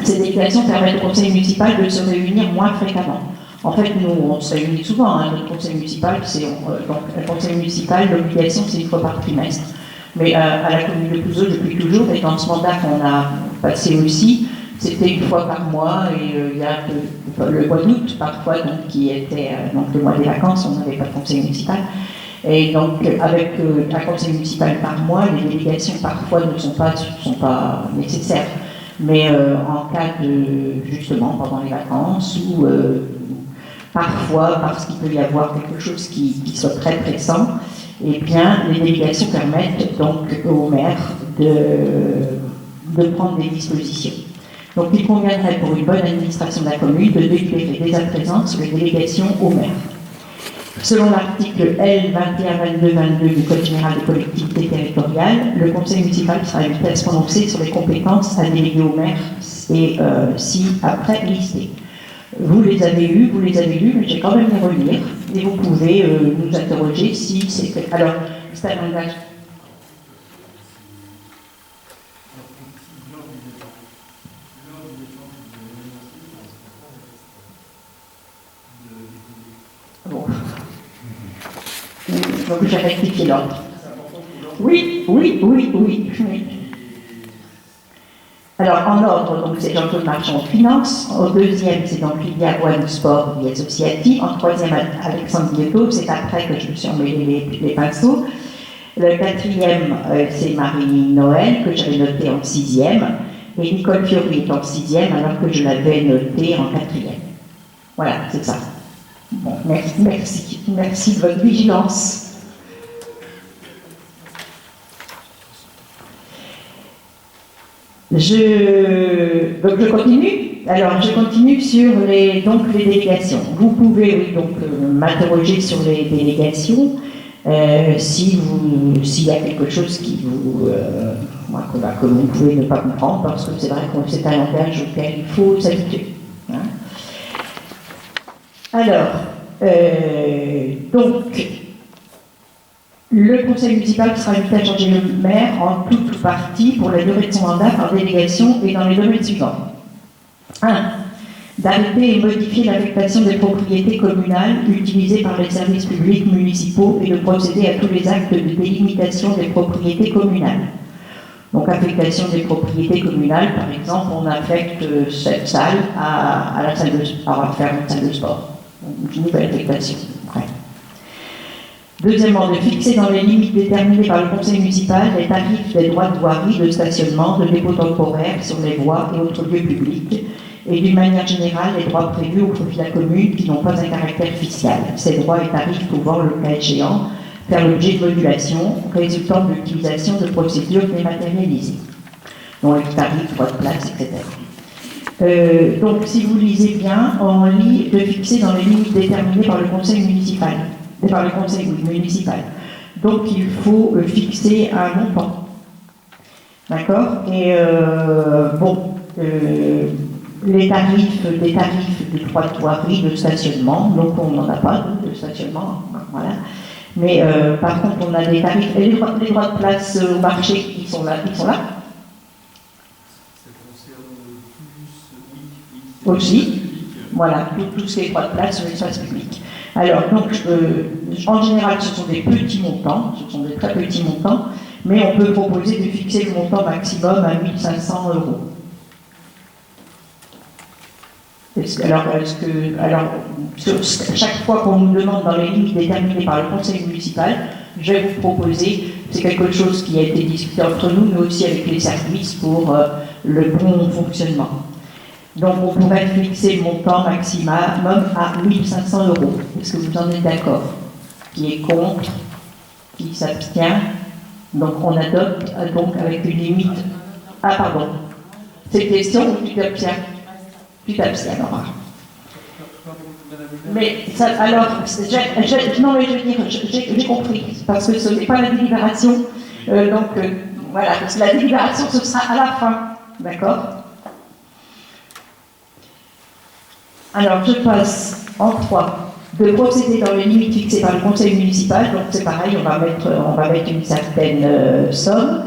Ces délégations permettent au conseil municipal de se réunir moins fréquemment. En fait, nous, on se réunit souvent. Notre conseil municipal, donc le conseil municipal, l'obligation, c'est une fois par trimestre. Mais à la commune de Clouseau, depuis toujours, et dans ce mandat qu'on a passé aussi, c'était une fois par mois, et il y a le mois d'août, parfois, donc, qui était donc le mois des vacances, on n'avait pas de conseil municipal. Et donc, avec un conseil municipal par mois, les délégations parfois ne sont pas nécessaires. Mais en cas de, justement, pendant les vacances, ou parfois, parce qu'il peut y avoir quelque chose qui soit très pressant, eh bien, les délégations permettent donc au maire de prendre des dispositions. Donc, il conviendrait pour une bonne administration de la commune de délibérer dès à présent sur les délégations au maire. Selon l'article L 21-22-22 du Code général des collectivités territoriales, le conseil municipal sera invité à se prononcer sur les compétences à déléguer au maire et si après listé. Vous les avez lus, mais j'ai quand même les relire et vous pouvez nous interroger si c'est fait. Alors, c'est un langage. Bon. Donc j'ai rectifié l'ordre. Oui. Alors en ordre, donc c'est Jean-Claude Marchand Finance. Au deuxième, c'est donc Lydia Boine Sport, vie associative. En troisième, Alexandre Guetto. C'est après que je me suis emmêlé les pinceaux. Le quatrième, c'est Marie Noël, que j'avais noté en sixième. Et Nicole Fiori est en sixième, alors que je l'avais noté en quatrième. Voilà, c'est ça. Bon, merci de votre vigilance. Donc je continue. Alors je continue sur les délégations. Vous pouvez m'interroger sur les délégations s'il y a quelque chose qui que vous pouvez ne pas comprendre, parce que c'est vrai que c'est un langage auquel il faut s'habituer. Hein. Alors, donc, le conseil municipal sera invité à changer le maire en toute ou partie pour la durée de son mandat par délégation et dans les domaines suivants. 1. D'arrêter et modifier l'affectation des propriétés communales utilisées par les services publics municipaux et de procéder à tous les actes de délimitation des propriétés communales. Donc, affectation des propriétés communales, par exemple, on affecte cette salle à la salle de sport, à faire une salle de sport. Une nouvelle affectation. Ouais. Deuxièmement, de fixer dans les limites déterminées par le conseil municipal les tarifs des droits de voirie, de stationnement, de dépôt temporaire sur les voies et autres lieux publics, et d'une manière générale les droits prévus au profit de la commune qui n'ont pas un caractère fiscal. Ces droits et tarifs pouvant, le cas échéant, faire l'objet de modulations résultant de l'utilisation de procédures dématérialisées, dont les tarifs, droits de place, etc. Donc, si vous lisez bien, on lit de fixer dans les limites déterminées par le conseil municipal. Donc, il faut fixer un montant. D'accord. Et des tarifs de droit de voirie, de stationnement, donc on n'en a pas de stationnement, voilà. Mais par contre, on a des tarifs, et les droits de place au marché, ils sont là. Aussi. voilà, tout ce qui est droit de place sur l'espace public. Alors, donc, en général, ce sont des petits montants, ce sont des très petits montants, mais on peut proposer de fixer le montant maximum à 1 500 euros. Chaque fois qu'on nous demande dans les limites déterminées par le conseil municipal, je vais vous proposer, c'est quelque chose qui a été discuté entre nous, mais aussi avec les services pour le bon fonctionnement. Donc on pourrait fixer le montant maximum à 1 500 euros. Est-ce que vous en êtes d'accord? Qui est contre? Qui s'abstient? Donc on adopte donc avec une limite. Ah pardon. C'est une question ou tu t'abstiens? Tu t'abstiens, Laura. Mais ça, alors, non mais je veux dire, j'ai compris, parce que ce n'est pas la délibération, voilà, parce que la délibération ce sera à la fin, d'accord? Alors je passe en 3, de procéder dans les limites fixées par le conseil municipal, donc c'est pareil, on va mettre une certaine somme,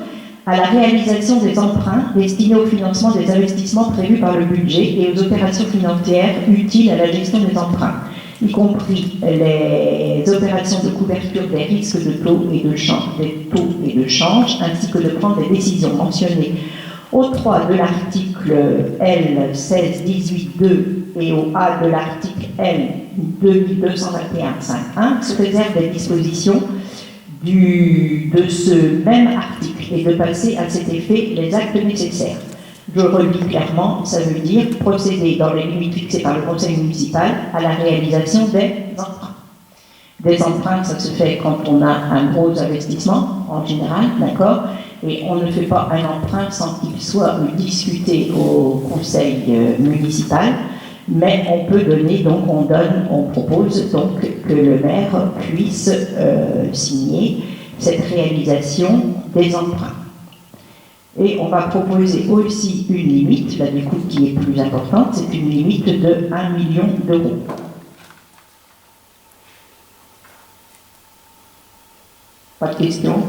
à la réalisation des emprunts destinés au financement des investissements prévus par le budget et aux opérations financières utiles à la gestion des emprunts, y compris les opérations de couverture des risques de taux et de change, ainsi que de prendre des décisions mentionnées au 3 de l'article L 16-18-2 et au A de l'article L 2221-5.1, se réserve des dispositions de ce même article et de passer à cet effet les actes nécessaires. Je relis clairement, ça veut dire procéder dans les limites fixées par le conseil municipal à la réalisation des emprunts. Des emprunts, ça se fait quand on a un gros investissement, en général, d'accord, et on ne fait pas un emprunt sans qu'il soit discuté au conseil municipal, mais on peut donner, donc on propose donc que le maire puisse signer cette réalisation des emprunts. Et on va proposer aussi une limite, là du coup qui est plus importante, c'est une limite de 1 million d'euros. Pas de questions?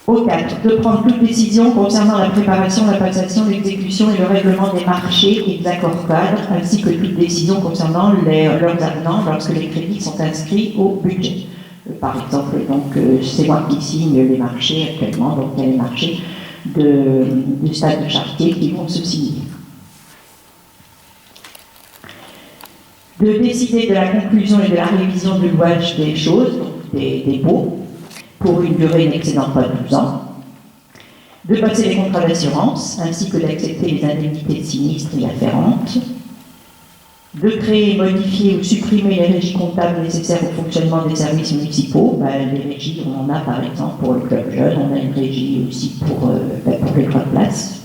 Au 4, de prendre toute décision concernant la préparation, la passation, l'exécution et le règlement des marchés et des accords cadres, ainsi que toute décision concernant leurs avenants lorsque les crédits sont inscrits au budget. Par exemple, donc c'est moi qui signe les marchés actuellement, donc il y a les marchés du stade de Chartier qui vont se signer. De décider de la conclusion et de la révision du louage des choses, donc des baux, pour une durée n'excédant pas 12 ans, de passer les contrats d'assurance, ainsi que d'accepter les indemnités de sinistre et afférentes, de créer, modifier ou supprimer les régies comptables nécessaires au fonctionnement des services municipaux. Les régies, on en a par exemple pour le club jeune, on a une régie aussi pour les droits de place.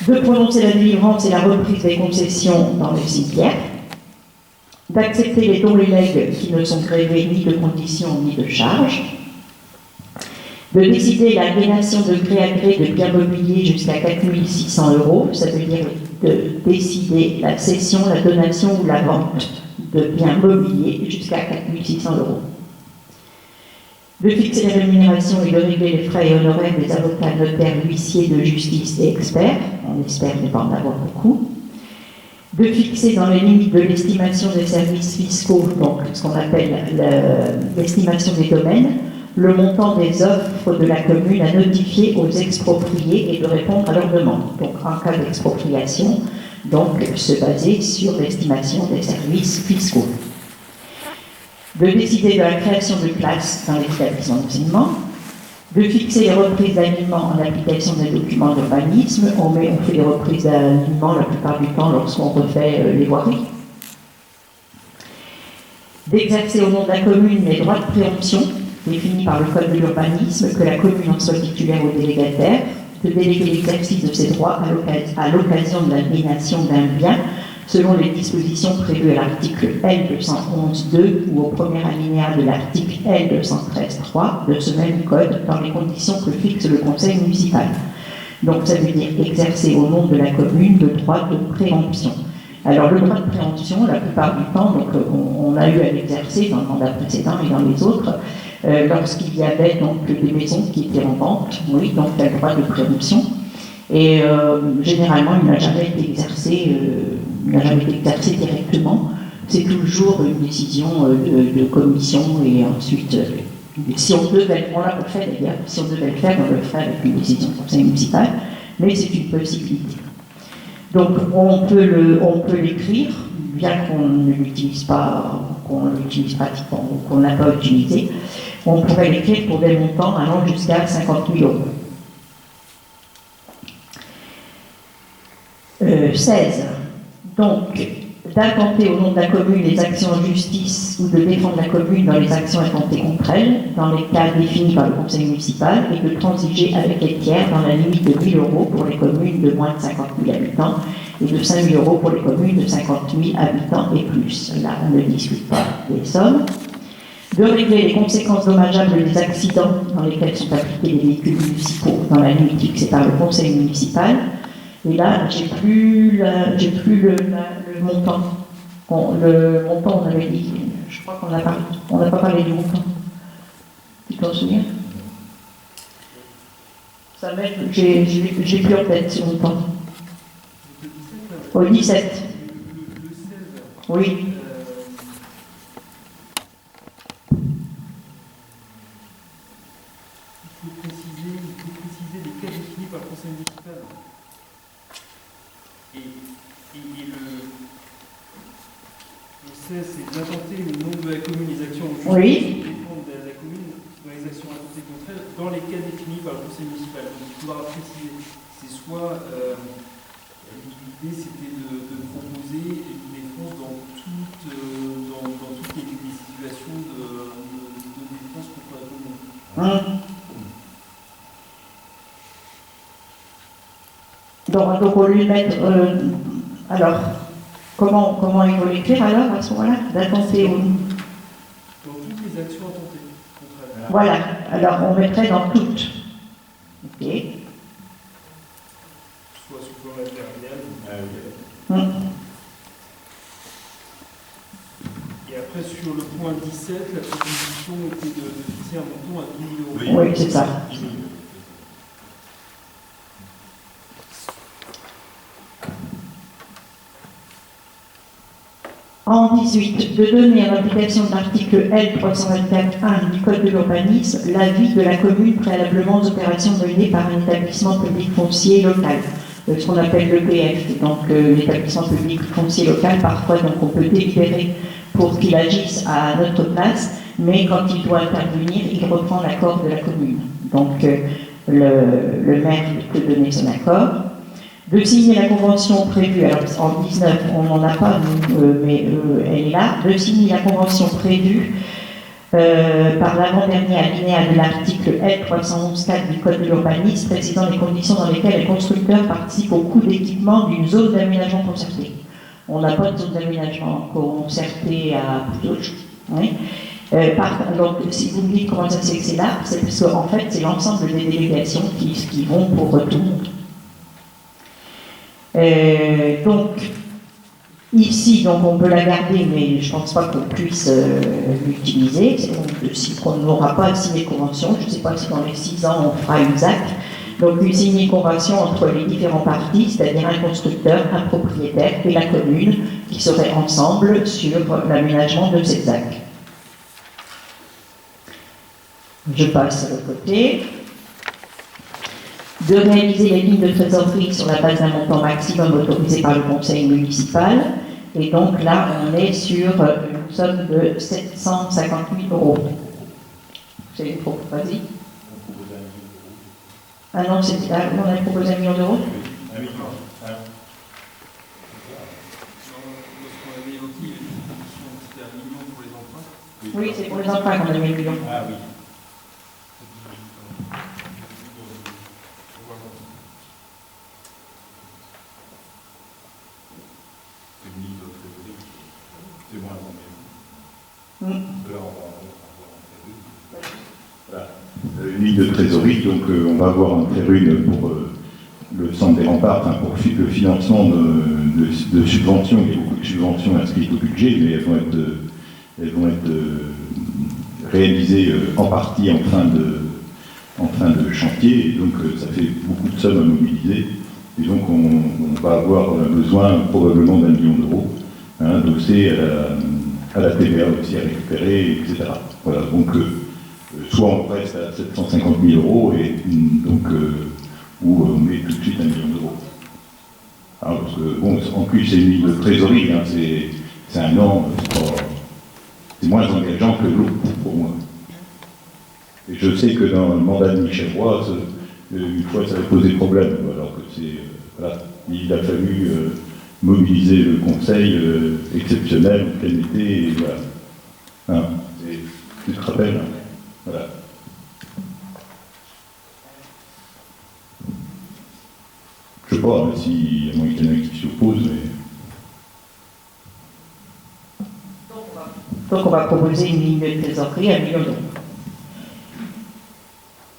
De prononcer la délivrance et la reprise des concessions dans les cimetières, d'accepter les dons et legs qui ne sont grévés ni de conditions ni de charges, de décider l'aliénation de gré à gré de biens mobiliers jusqu'à 4 600 euros, ça veut dire de décider la cession, la donation ou la vente de biens mobiliers jusqu'à 4 600 euros. De fixer les rémunérations et de régler les frais et honoraires des avocats, notaires, huissiers de justice et experts, on espère ne pas en avoir beaucoup. De fixer dans les limites de l'estimation des services fiscaux, donc ce qu'on appelle l'estimation des domaines, le montant des offres de la commune à notifier aux expropriés et de répondre à leurs demandes. Donc en cas d'expropriation, donc se baser sur l'estimation des services fiscaux. De décider de la création de classes dans les établissements d'enseignement, de fixer les reprises d'alignement en application des documents d'urbanisme. On fait les reprises d'alignement la plupart du temps lorsqu'on refait les voiries. D'exercer au nom de la commune les droits de préemption définis par le code de l'urbanisme, que la commune en soit titulaire ou délégataire, de déléguer l'exercice de ces droits à l'occasion de l'aliénation d'un bien selon les dispositions prévues à l'article L 211.2 ou au premier alinéa de l'article L 213.3 de ce même code dans les conditions que fixe le conseil municipal. Donc ça veut dire exercer au nom de la commune le droit de préemption. Alors le droit de préemption, la plupart du temps, donc, on a eu à l'exercer dans le mandat précédent et dans les autres, lorsqu'il y avait donc des maisons qui étaient en vente, oui, donc il y a le droit de préemption. Et généralement, il n'a jamais été exercé directement. C'est toujours une décision de commission et ensuite, si on devait, on l'a fait d'ailleurs, si on devait le faire, on le ferait avec une décision du conseil municipal, mais c'est une possibilité. Donc on peut l'écrire, bien qu'on ne l'utilise pas, qu'on l'utilise pratiquement, ou qu'on n'a pas utilisé, on pourrait l'écrire pour des montants allant jusqu'à 50 000 €. 16. Donc, d'intenter au nom de la commune les actions en justice ou de défendre la commune dans les actions intentées contre elle, dans les cas définis par le conseil municipal, et de transiger avec les tiers dans la limite de 1 000 € pour les communes de moins de 50 000 habitants et de 5 000 € pour les communes de 50 000 habitants et plus. Là, on ne discute pas des sommes. De régler les conséquences dommageables des accidents dans lesquels sont appliqués les véhicules municipaux dans la limite fixée par le conseil municipal. Et là, j'ai plus le montant. Le montant, on avait dit, je crois qu'on n'a pas parlé du montant. Tu t'en souviens? Ça m'aide, j'ai plus en tête ce montant. Au 17. Oui. Il faut préciser les cas définis par le conseil municipal. Et le 16, c'est d'intenter le nom de la commune, les actions en justice, Oui. défendre la commune dans les actions intentées contre elle, dans les cas définis par le conseil municipal. Donc il faudra préciser. C'est soit l'idée c'était de proposer une défense dans toutes les situations de défense contre la commune. Donc on lui met. Alors, comment il faut l'écrire alors à ce moment-là? D'attenter au. Dans toutes les actions intentées contre elle. Voilà, alors on mettrait dans toutes. Ok. Soit sous forme adverbiale. Et après, sur le point 17, la proposition était de fixer un montant à 10 000 €. Oui, c'est ça. En 18, de donner en application de l'article L. 324.1 du Code de l'urbanisme l'avis de la commune préalablement aux opérations menées par un établissement public foncier local, ce qu'on appelle l'EPF, donc l'établissement public foncier local. Parfois, donc, on peut délibérer pour qu'il agisse à notre place, mais quand il doit intervenir, il reprend l'accord de la commune. Donc, le maire peut donner son accord. De signer la convention prévue, alors en 19, on n'en a pas, mais elle est là, de signer la convention prévue par l'avant-dernier alinéa de l'article L. 311.4 du Code de l'urbanisme, précisant les conditions dans lesquelles les constructeurs participent au coût d'équipement d'une zone d'aménagement concerté. On n'a pas de zone d'aménagement concerté à Poutouche. Oui. Donc, si vous me dites comment ça c'est que c'est là, c'est parce qu'en fait, c'est l'ensemble des délégations qui vont pour tout le monde. Donc, ici, donc, on peut la garder, mais je ne pense pas qu'on puisse l'utiliser. Si on n'aura pas signé de convention, je ne sais pas si dans les 6 ans on fera une ZAC. Donc, une signée convention entre les différents parties, c'est-à-dire un constructeur, un propriétaire et la commune, qui seraient ensemble sur l'aménagement de cette ZAC. Je passe à l'autre côté. De réaliser les lignes de trésorerie sur la base d'un montant maximum autorisé par le conseil municipal. Et donc là, on est sur une somme de 750 000 €. C'est une proposition. Ah non, on a proposé 1 million d'euros. Oui, c'est pour les emprunts qu'on a mis 1 million. Ah oui. C'est moins une ligne de trésorerie, donc on va avoir en faire une pour le centre des remparts, pour le financement de subventions. Il y a beaucoup de subventions inscrites au budget, mais elles vont être réalisées en partie en fin en fin de chantier, et donc ça fait beaucoup de sommes à mobiliser. Et donc on va avoir besoin probablement d'1 million d'euros, adossé à la TVA aussi à récupérer, etc. Voilà, donc soit on reste à 750 000 euros, et donc, ou on met tout de suite 1 million d'euros. Parce que, bon, en plus c'est une ligne de trésorerie, c'est 1 an, c'est moins engageant que l'autre pour moi. Et je sais que dans le mandat de Michel Roy, une fois ça avait posé problème, alors que voilà, il a fallu mobiliser le conseil exceptionnel en plein été, et voilà. Tu te rappelles, voilà. Je sais pas s'il y a moyen qu'il y en a qui s'y opposent, mais... Donc on va proposer une ligne de trésorerie à 1 million d'euros.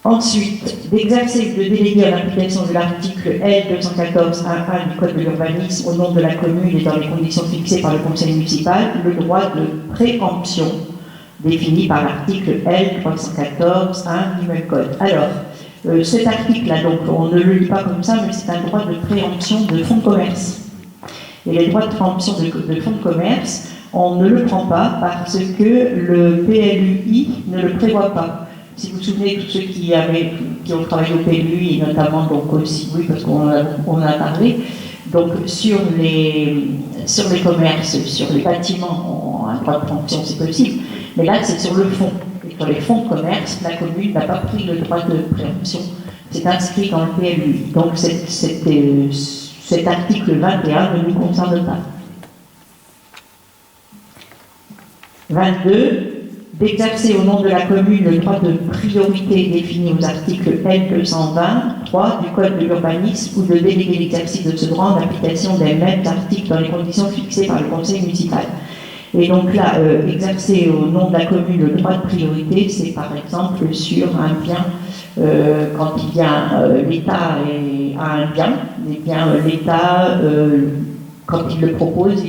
Ensuite, d'exercer le délégué à l'application de l'article L214.1.1 du Code de l'urbanisme au nom de la commune et dans les conditions fixées par le conseil municipal, le droit de préemption défini par l'article L314.1 du même code. Alors, cet article-là, donc, on ne le lit pas comme ça, mais c'est un droit de préemption de fonds de commerce. Et les droits de préemption de fonds de commerce, on ne le prend pas parce que le PLUI ne le prévoit pas. Si vous vous souvenez, tous ceux qui ont travaillé au PLUI, et notamment donc aussi, oui, parce qu'on en a parlé, donc sur les commerces, sur les bâtiments, un droit de préemption, c'est possible, mais là c'est sur le fonds. Et sur les fonds de commerce, la commune n'a pas pris le droit de préemption. C'est inscrit dans le PLUI. Donc cet article 21 ne nous concerne pas. 22. D'exercer au nom de la commune le droit de priorité défini aux articles L220.3 du Code de l'urbanisme ou de déléguer l'exercice de ce droit en application des mêmes articles dans les conditions fixées par le conseil municipal. Et donc là, exercer au nom de la commune le droit de priorité, c'est par exemple sur un bien, quand il vient, l'État a un bien, eh bien l'État, quand il le propose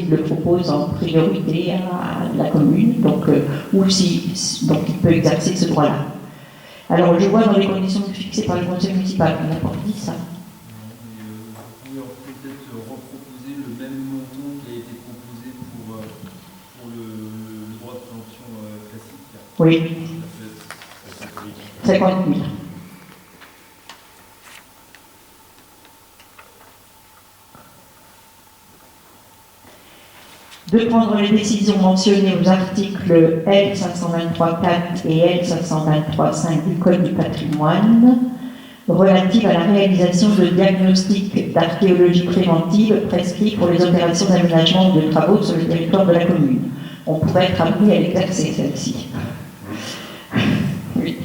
en priorité à la commune, donc, ou donc il peut exercer ce droit-là. Alors je vois dans les conditions fixées par le conseil municipal, on n'a pas dit ça. Vous pouvez peut-être reproposer le même montant qui a été proposé pour le droit de préemption classique. Oui. 50 000. De prendre les décisions mentionnées aux articles L523.4 et L523.5 du Code du patrimoine relatives à la réalisation de diagnostics d'archéologie préventive prescrits pour les opérations d'aménagement ou de travaux sur le territoire de la commune. On pourrait être amené à l'exercer, celle-ci. Oui.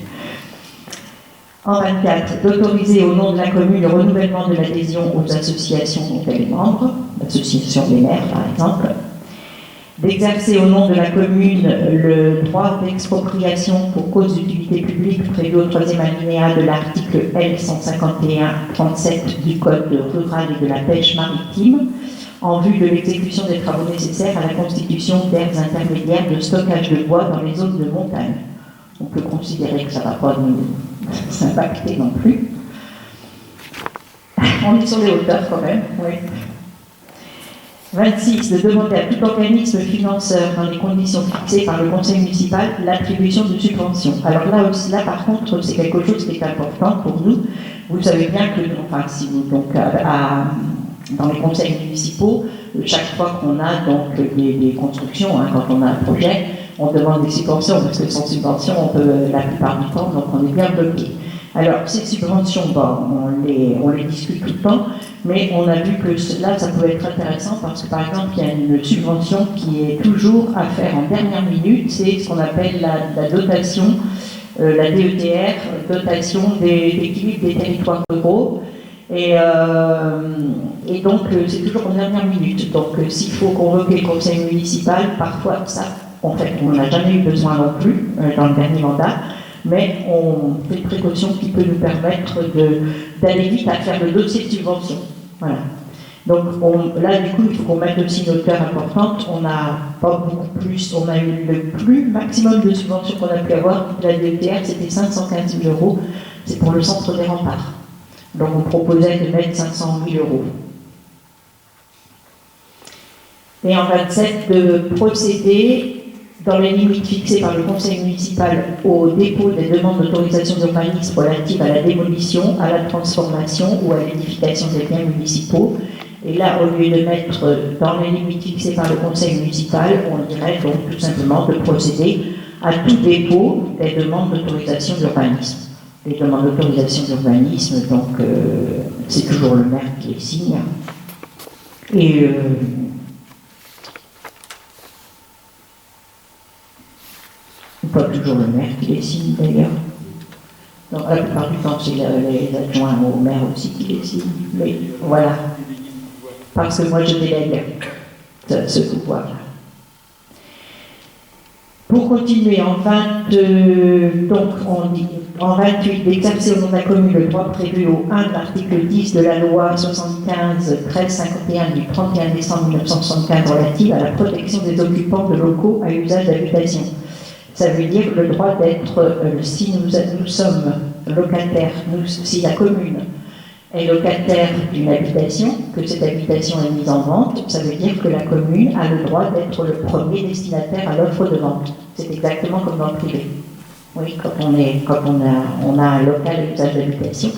En 24, d'autoriser au nom de la commune le renouvellement de l'adhésion aux associations dont elle est membre, l'association des maires par exemple, d'exercer au nom de la commune le droit d'expropriation pour cause d'utilité publique prévu au 3e alinéa de l'article L151-37 du Code rural et de la pêche maritime, en vue de l'exécution des travaux nécessaires à la constitution d'aires intermédiaires de stockage de bois dans les zones de montagne. On peut considérer que ça ne va pas nous impacter non plus. On est sur les hauteurs quand même, oui. 26. De demander à tout organisme financeur, dans les conditions fixées par le conseil municipal, l'attribution de subventions. Alors là aussi, là par contre, c'est quelque chose qui est important pour nous. Vous savez bien que, enfin, si vous, donc, dans les conseils municipaux, chaque fois qu'on a donc des constructions, quand on a un projet, on demande des subventions, parce que sans subvention, on peut, la plupart du temps, donc on est bien bloqué. Alors, ces subventions, on les discute tout le temps, mais on a vu que là, ça pouvait être intéressant parce que, par exemple, il y a une subvention qui est toujours à faire en dernière minute, c'est ce qu'on appelle la dotation, la DETR, dotation d'équilibre des territoires ruraux. Et donc, c'est toujours en dernière minute. Donc, s'il faut convoquer le conseil municipal, parfois, ça, en fait, on n'a jamais eu besoin non plus dans le dernier mandat. Mais on fait une précaution qui peut nous permettre d'aller vite à faire le dossier de subvention. Voilà. Donc là, du coup, il faut qu'on mette aussi une hauteur importante. On n'a pas beaucoup plus. On a eu le maximum de subventions qu'on a pu avoir. La DETR, c'était 515 000 euros. C'est pour le centre des remparts. Donc on proposait de mettre 500 000 euros. Et en 27, de procéder, dans les limites fixées par le conseil municipal, au dépôt des demandes d'autorisation d'urbanisme relatives à la démolition, à la transformation ou à l'édification des biens municipaux. Et là, au lieu de mettre dans les limites fixées par le conseil municipal, on dirait donc tout simplement de procéder à tout dépôt des demandes d'autorisation d'urbanisme. Les demandes d'autorisation d'urbanisme, donc c'est toujours le maire qui les signe. Et pas toujours le maire qui les signe d'ailleurs. Donc la plupart du temps, c'est les adjoints au maire aussi qui les signent. Mais voilà. Parce que moi je délègue ce pouvoir-là. Pour continuer, en 28, d'exercer au nom de la commune le droit prévu au 1 de l'article 10 de la loi 75-1351 du 31 décembre 1975 relative à la protection des occupants de locaux à usage d'habitation. Ça veut dire le droit d'être, si nous sommes locataires, si la commune est locataire d'une habitation, que cette habitation est mise en vente, ça veut dire que la commune a le droit d'être le premier destinataire à l'offre de vente. C'est exactement comme dans le privé. Oui, quand on a un local à usage d'habitation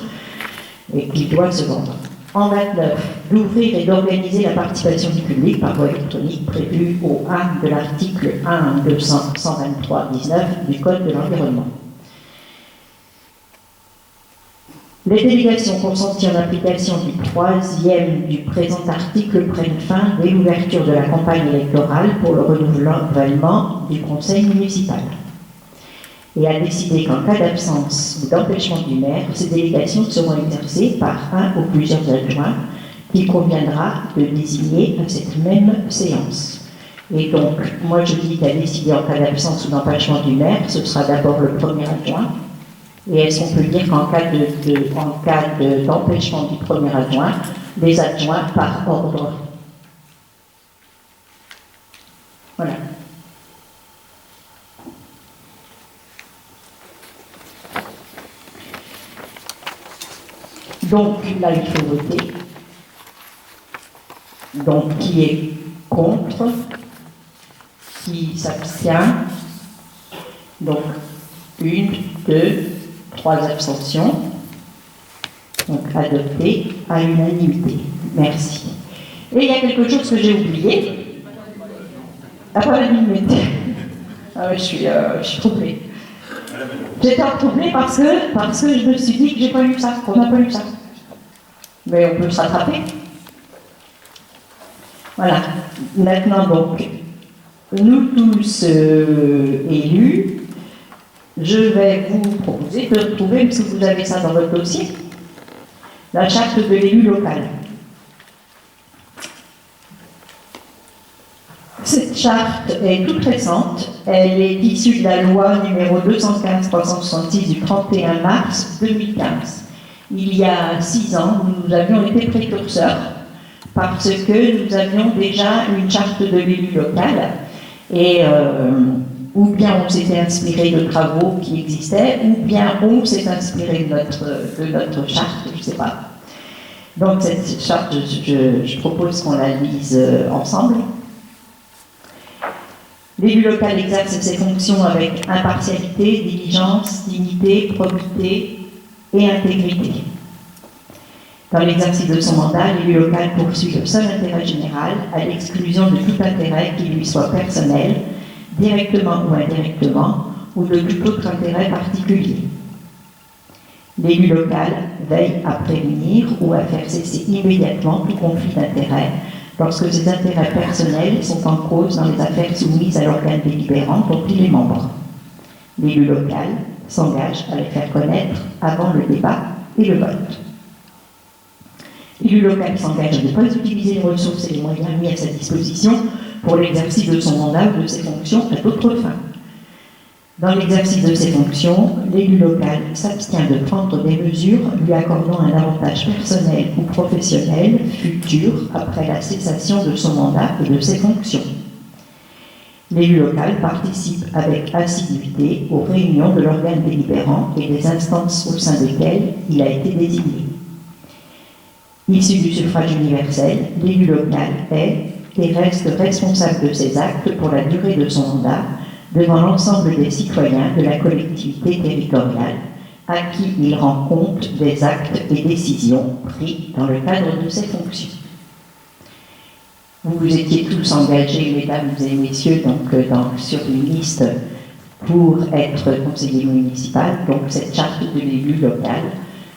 et qu'il doit se vendre. En 29, d'ouvrir et d'organiser la participation du public par voie électronique prévue au 1 de l'article 1.223.19 du Code de l'environnement. Les délégations consenties en application du 3e du présent article prennent fin dès l'ouverture de la campagne électorale pour le renouvellement du conseil municipal. Et a décidé qu'en cas d'absence ou d'empêchement du maire, ces délégations seront exercées par un ou plusieurs adjoints qu'il conviendra de désigner à cette même séance. Et donc, moi je dis qu'à décider en cas d'absence ou d'empêchement du maire, ce sera d'abord le premier adjoint. Et est-ce qu'on peut dire qu'en cas d'empêchement du premier adjoint, les adjoints par ordre? Voilà. Donc là, il faut voter. Donc qui est contre? Qui s'abstient? Donc 1, 2, 3 abstentions. Donc adopté à l'unanimité. Merci. Et il y a quelque chose que j'ai oublié. Après la minute. Ah ouais, je suis troublée. J'étais troublée parce que je me suis dit que j'ai pas lu ça, qu'on n'a pas lu ça. Mais on peut se rattraper. Voilà. Maintenant donc, nous tous élus, je vais vous proposer de retrouver, parce que vous avez ça dans votre dossier, la charte de l'élu local. Cette charte est toute récente, elle est issue de la loi numéro 215-366 du 31 mars 2015. Il y a 6 ans, nous avions été précurseurs parce que nous avions déjà une charte de l'élu local et ou bien on s'était inspiré de travaux qui existaient, ou bien on s'est inspiré de notre charte, je ne sais pas. Donc cette charte, je propose qu'on la lise ensemble. L'élu local exerce ses fonctions avec impartialité, diligence, dignité, probité et intégrité. Dans l'exercice de son mandat, l'élu local poursuit le seul intérêt général, à l'exclusion de tout intérêt qui lui soit personnel, directement ou indirectement, ou de tout autre intérêt particulier. L'élu local veille à prévenir ou à faire cesser immédiatement tout conflit d'intérêts lorsque ses intérêts personnels sont en cause dans les affaires soumises à l'organe délibérant dont il est membre. L'élu local s'engage à les faire connaître avant le débat et le vote. L'élu local s'engage à ne pas utiliser les ressources et les moyens mis à sa disposition pour l'exercice de son mandat ou de ses fonctions à d'autres fins. Dans l'exercice de ses fonctions, l'élu local s'abstient de prendre des mesures lui accordant un avantage personnel ou professionnel futur après la cessation de son mandat et de ses fonctions. L'élu local participe avec assiduité aux réunions de l'organe délibérant et des instances au sein desquelles il a été désigné. Issu du suffrage universel, l'élu local est et reste responsable de ses actes pour la durée de son mandat devant l'ensemble des citoyens de la collectivité territoriale à qui il rend compte des actes et décisions pris dans le cadre de ses fonctions. Vous vous étiez tous engagés, mesdames et messieurs, sur une liste pour être conseiller municipal, donc cette charte de l'élu local.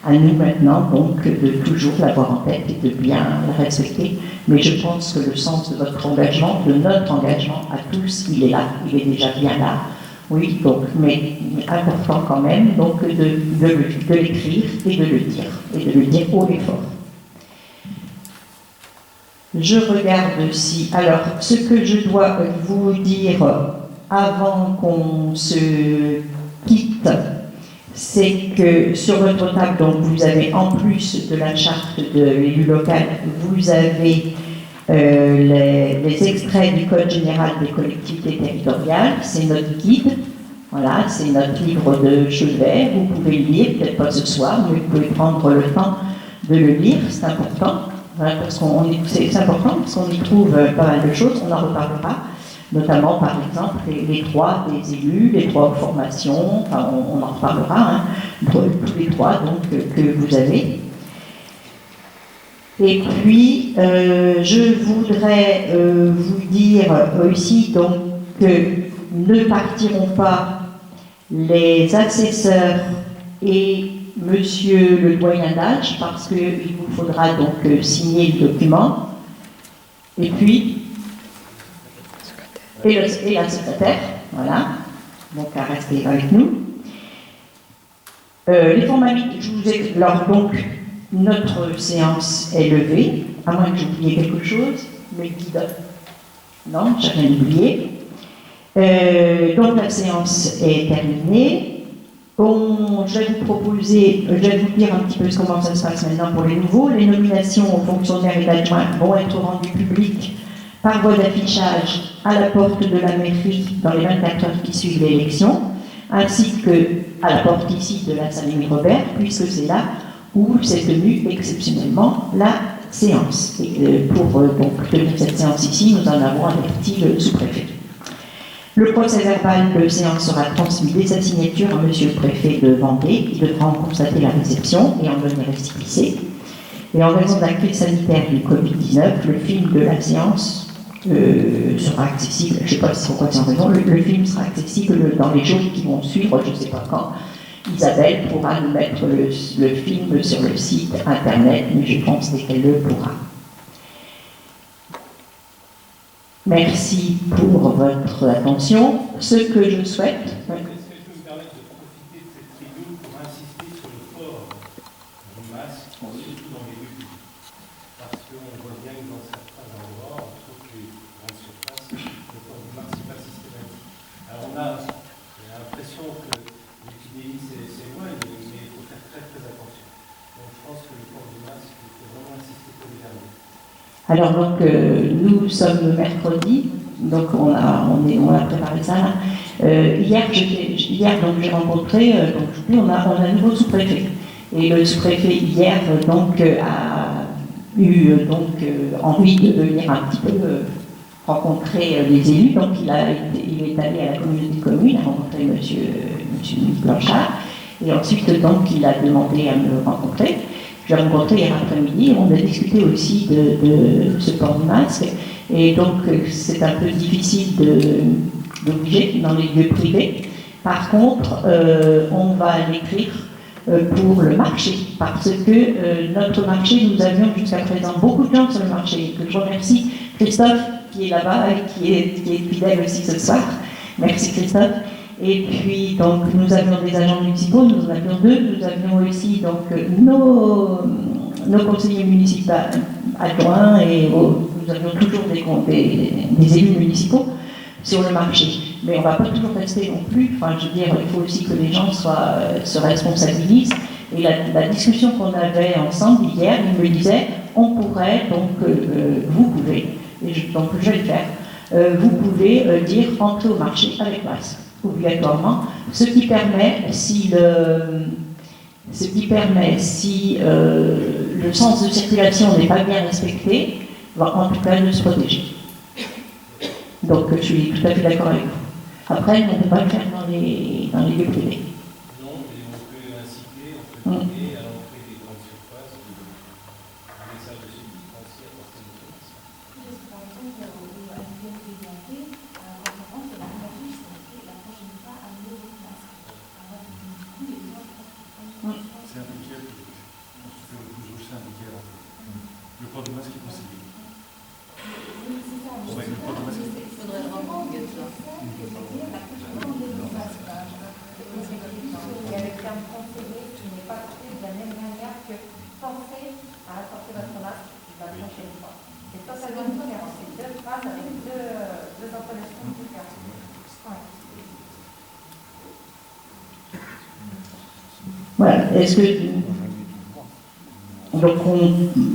À nous maintenant, donc, de toujours l'avoir en tête et de bien la respecter. Mais je pense que le sens de votre engagement, de notre engagement à tous, il est là, il est déjà bien là. Oui, donc, mais important quand même, donc, de l'écrire et de le dire haut et fort. Je regarde si. Alors, ce que je dois vous dire avant qu'on se quitte, c'est que sur votre table, donc, vous avez en plus de la charte de l'élu local, vous avez les extraits du Code général des collectivités territoriales, c'est notre guide, voilà, c'est notre livre de chevet, vous pouvez le lire, peut-être pas ce soir, mais vous pouvez prendre le temps de le lire, c'est important, voilà, c'est important parce qu'on y trouve pas mal de choses, on en reparlera. Notamment, par exemple, les droits des élus, les droits aux formations, enfin, on en reparlera, hein, tous les droits donc, que vous avez. Et puis, je voudrais vous dire aussi donc, que ne partiront pas les assesseurs et monsieur le doyen d'âge, parce qu'il vous faudra donc signer le document. Et puis, et la secrétaire, voilà, donc à rester avec nous. Les formalités, je vous ai. Alors, donc, notre séance est levée, à moins que j'ai oublié quelque chose, le guide. Non, j'ai rien oublié. Donc, la séance est terminée. Je vais vous proposer, je vais vous dire un petit peu comment ça se passe maintenant pour les nouveaux. Les nominations aux fonctionnaires et d'adjoints vont être rendues publiques par voie d'affichage à la porte de la mairie dans les 24 heures qui suivent l'élection, ainsi qu'à la porte ici de la salle Émile-Robert, puisque c'est là où s'est tenue exceptionnellement la séance. Et pour donc, tenir cette séance ici, nous en avons averti le sous-préfet. Le procès-verbal de séance sera transmis dès sa signature à monsieur le préfet de Vendée, qui devra en constater la réception et en donner récépissé. Et en raison de la crise sanitaire du Covid-19, le film de la séance sera accessible, je ne sais pas pourquoi c'est en raison, le film sera accessible dans les jours qui vont suivre, je ne sais pas quand. Isabelle pourra nous mettre le film sur le site internet, mais je pense qu'elle le pourra. Merci pour votre attention. Ce que je souhaite... Est-ce que je peux me permettre de profiter de cette tribune pour insister sur le port du masque, surtout dans les lieux publics? Parce qu'on voit bien que dans certains endroits, on trouve que les grandes surfaces, le port du masque n'est pas systématique. Alors on a l'impression que l'épidémie s'éloigne, mais il faut faire très très attention. Donc je pense que le port du masque, il faut vraiment insister pour les derniers. Alors donc nous sommes mercredi, donc on a préparé ça là. Hier donc j'ai rencontré on a un nouveau sous-préfet et le sous-préfet hier donc a eu envie de venir un petit peu rencontrer les élus, donc il est allé à la communauté de communes, a rencontré monsieur Blanchard et ensuite donc il a demandé à me rencontrer. Je l'ai rencontré hier après-midi, on a discuté aussi de ce port du masque, et donc c'est un peu difficile d'obliger dans les lieux privés. Par contre, on va l'écrire pour le marché, parce que notre marché, nous avions jusqu'à présent beaucoup de gens sur le marché, que je remercie Christophe qui est là-bas et qui est fidèle aussi ce soir. Merci Christophe. Et puis, donc, nous avions des agents municipaux, nous en avions deux. Nous avions aussi donc, nos conseillers municipaux adjoints et nous avions toujours des élus municipaux sur le marché. Mais on ne va pas toujours rester non plus. Enfin, je veux dire, il faut aussi que les gens se responsabilisent. Et la discussion qu'on avait ensemble hier, il me disait, on pourrait, donc, vous pouvez, et donc je vais le faire, vous pouvez dire entrer au marché avec masque, obligatoirement, ce qui permet, si le sens de circulation n'est pas bien respecté, en tout cas de se protéger. Donc je suis tout à fait d'accord avec vous. Après, on ne peut pas le faire dans les lieux privés. Non, mais on peut inciter, on peut donner à l'entrée des grandes surfaces un message de subdistancier à portée de masque. Par exemple, à l'hiver présenté, quand on rentre dans une affiche, c'est marqué la prochaine fois à nouveau votre masque. Alors, du coup, les gens pensent. C'est un nickel, on se fait le plus rouge, c'est un nickel. Le port de masque est conseillé. Oui, c'est ça. Bon, ben, le port de masque est Il faudrait le rendre obligatoire. Il y a le terme conseillé qui n'est pas traité de la même manière que penser à apporter votre masque la prochaine fois. C'est totalement différent. C'est deux phrases avec deux intonations différentes. Ouais. Voilà.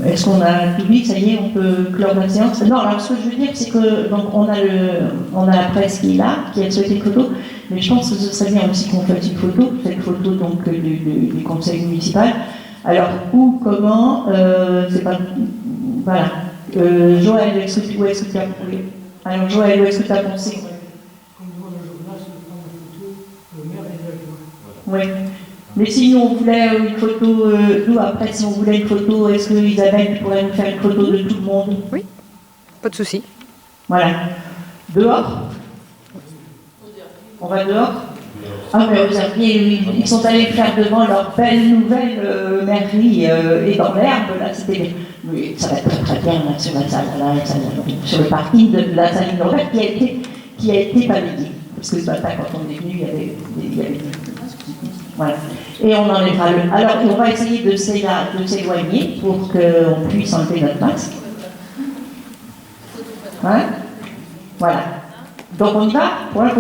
Est-ce qu'on a tout dit, ça y est, on peut clore la séance? Non, alors ce que je veux dire, c'est que donc on a la presse qui est là, qui a souhaité une photo, mais je pense que ce serait bien aussi qu'on fasse une photo, cette photo donc du conseil municipal. Alors où, comment, c'est pas, voilà. Joël, est-ce que tu as trouvé? Alors Joël, où est-ce que tu as pensé? Comme devant le journal, c'est de prendre une photo au maire des adjoints. Oui. Mais si on voulait une photo, nous après, si on voulait une photo, est-ce que Isabelle pourrait nous faire une photo de tout le monde? Oui, pas de souci. Voilà. Dehors? On va dehors? Ah, mais aux Herbiers, ils sont allés faire devant leur belle nouvelle mairie et dans l'herbe, là, c'était. Mais ça va être très très bien là, sur la salle, là, sur le parking de la salle Norbert qui a été balayé. Parce que ce matin, quand on est venu, il y avait voilà. Et on enlèvera le. Alors, on va essayer de s'éloigner pour qu'on puisse enlever notre masque. Hein? Voilà. Donc, on y va pour la